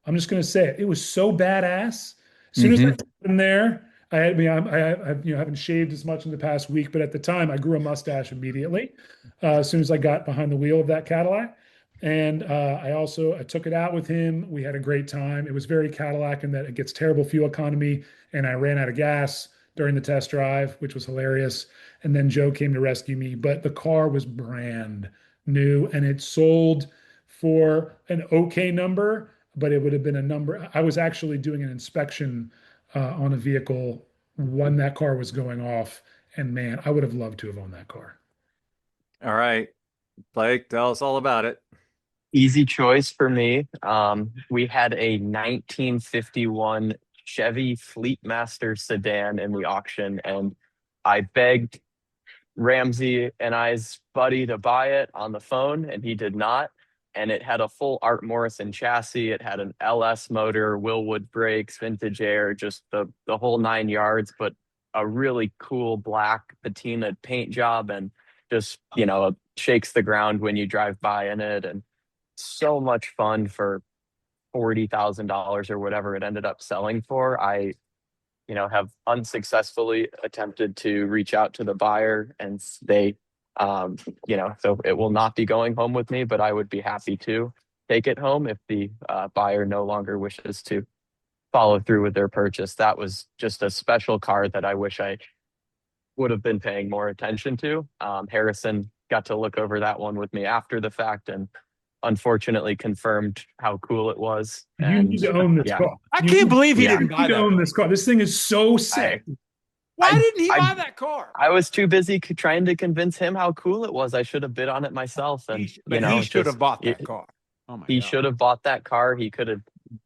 Speaker 3: I'm just going to say it was so badass. As soon as I got in there, I haven't shaved as much in the past week, but at the time I grew a mustache immediately. As soon as I got behind the wheel of that Cadillac. And I took it out with him. We had a great time. It was very Cadillac in that it gets terrible fuel economy, and I ran out of gas during the test drive, which was hilarious. And then Joe came to rescue me. But the car was brand new, and it sold for an okay number, but it would have been a number. I was actually doing an inspection on a vehicle when that car was going off, and man, I would have loved to have owned that car.
Speaker 1: All right, Blake, tell us all about it.
Speaker 5: Easy choice for me. We had a 1951 Chevy Fleetmaster sedan in the auction, and I begged Ramsey and I's buddy to buy it on the phone, and he did not. And it had a full Art Morrison chassis. It had an LS motor, Willwood brakes, vintage air, just the whole 9 yards, but a really cool black patina paint job, and just, it shakes the ground when you drive by in it. And so much fun for $40,000 or whatever it ended up selling for. I have unsuccessfully attempted to reach out to the buyer, and they, so it will not be going home with me, but I would be happy to take it home if the buyer no longer wishes to follow through with their purchase. That was just a special car that I wish I would have been paying more attention to. Harrison got to look over that one with me after the fact, and unfortunately confirmed how cool it was.
Speaker 3: You need to own this car.
Speaker 4: I can't believe he didn't buy that.
Speaker 3: Own this car. This thing is so sick.
Speaker 4: Why didn't he buy that car?
Speaker 5: I was too busy trying to convince him how cool it was. I should have bid on it myself, and
Speaker 4: he should have bought that car. Oh my
Speaker 5: he
Speaker 4: God.
Speaker 5: should have bought that car. He could have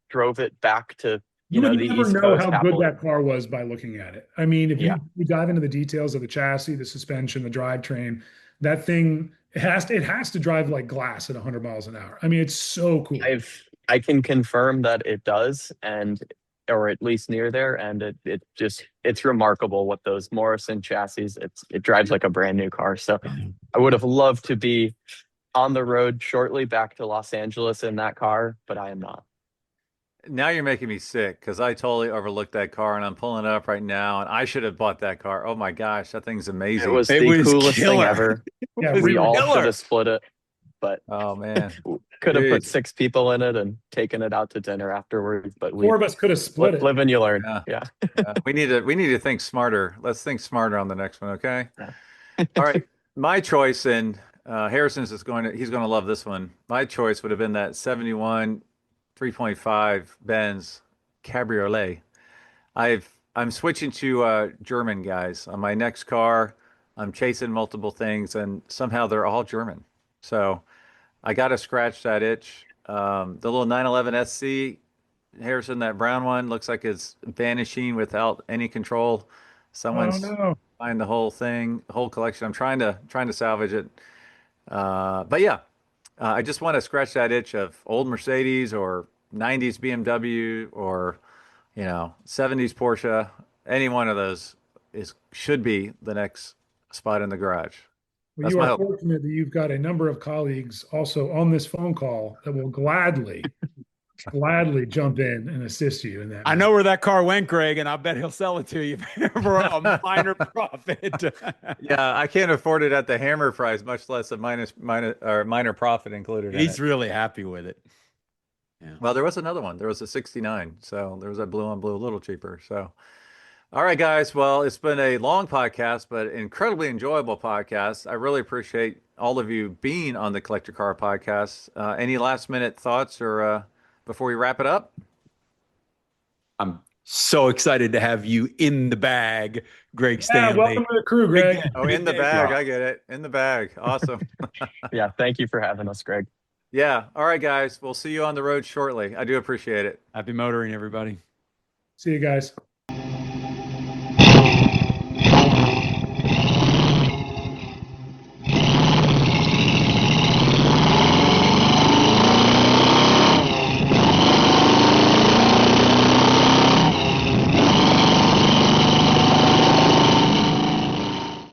Speaker 5: drove it back to
Speaker 3: You would
Speaker 5: the
Speaker 3: never
Speaker 5: East
Speaker 3: know
Speaker 5: Coast
Speaker 3: how
Speaker 5: happily.
Speaker 3: good that car was by looking at it. I mean, if
Speaker 5: Yeah.
Speaker 3: you dive into the details of the chassis, the suspension, the drivetrain, that thing it has to drive like glass at 100 miles an hour. I mean, it's so cool.
Speaker 5: I can confirm that it does, or at least near there, and it's remarkable what those Morrison chassis. It drives like a brand new car. So I would have loved to be on the road shortly back to Los Angeles in that car, but I am not.
Speaker 1: Now you're making me sick because I totally overlooked that car, and I'm pulling it up right now, and I should have bought that car. Oh my gosh, that thing's amazing.
Speaker 5: It was the coolest thing ever.
Speaker 3: Yeah,
Speaker 5: We all should have split it, but
Speaker 1: Oh man,
Speaker 5: could have put
Speaker 1: Dude.
Speaker 5: 6 people in it and taken it out to dinner afterwards. But
Speaker 3: 4 of us could have split it.
Speaker 5: live and you learn.
Speaker 1: Yeah.
Speaker 5: Yeah.
Speaker 1: We need to think smarter. Let's think smarter on the next one, okay? All right, my choice, and Harrison's he's going to love this one. My choice would have been that 71 3.5 Benz Cabriolet. I'm switching to German guys on my next car. I'm chasing multiple things, and somehow they're all German. So I got to scratch that itch. The little 911 SC, Harrison, that brown one looks like it's vanishing without any control. Someone's buying the whole thing, the whole collection. I'm trying to salvage it. But yeah, I just want to scratch that itch of old Mercedes or 90s BMW or 70s Porsche. Any one of those should be the next spot in the garage.
Speaker 3: Well,
Speaker 1: That's
Speaker 3: you
Speaker 1: my
Speaker 3: are
Speaker 1: hope.
Speaker 3: fortunate that you've got a number of colleagues also on this phone call that will gladly jump in and assist you in that.
Speaker 4: I know where that car went, Greg, and I bet he'll sell it to you for a minor profit.
Speaker 1: Yeah, I can't afford it at the hammer price, much less a minor profit included.
Speaker 4: He's really happy with it. Yeah.
Speaker 1: Well, there was another one. There was a 69. So there was a blue on blue, a little cheaper. So, all right, guys. Well, it's been a long podcast, but incredibly enjoyable podcast. I really appreciate all of you being on the Collector Car podcast. Any last minute thoughts or before we wrap it up?
Speaker 4: I'm so excited to have you in the bag, Greg Stanley.
Speaker 3: Welcome to the crew, Greg.
Speaker 1: Oh, in the bag. I get it. In the bag. Awesome.
Speaker 5: Yeah. Thank you for having us, Greg.
Speaker 1: Yeah. All right, guys. We'll see you on the road shortly. I do appreciate it.
Speaker 4: Happy motoring, everybody.
Speaker 3: See you guys.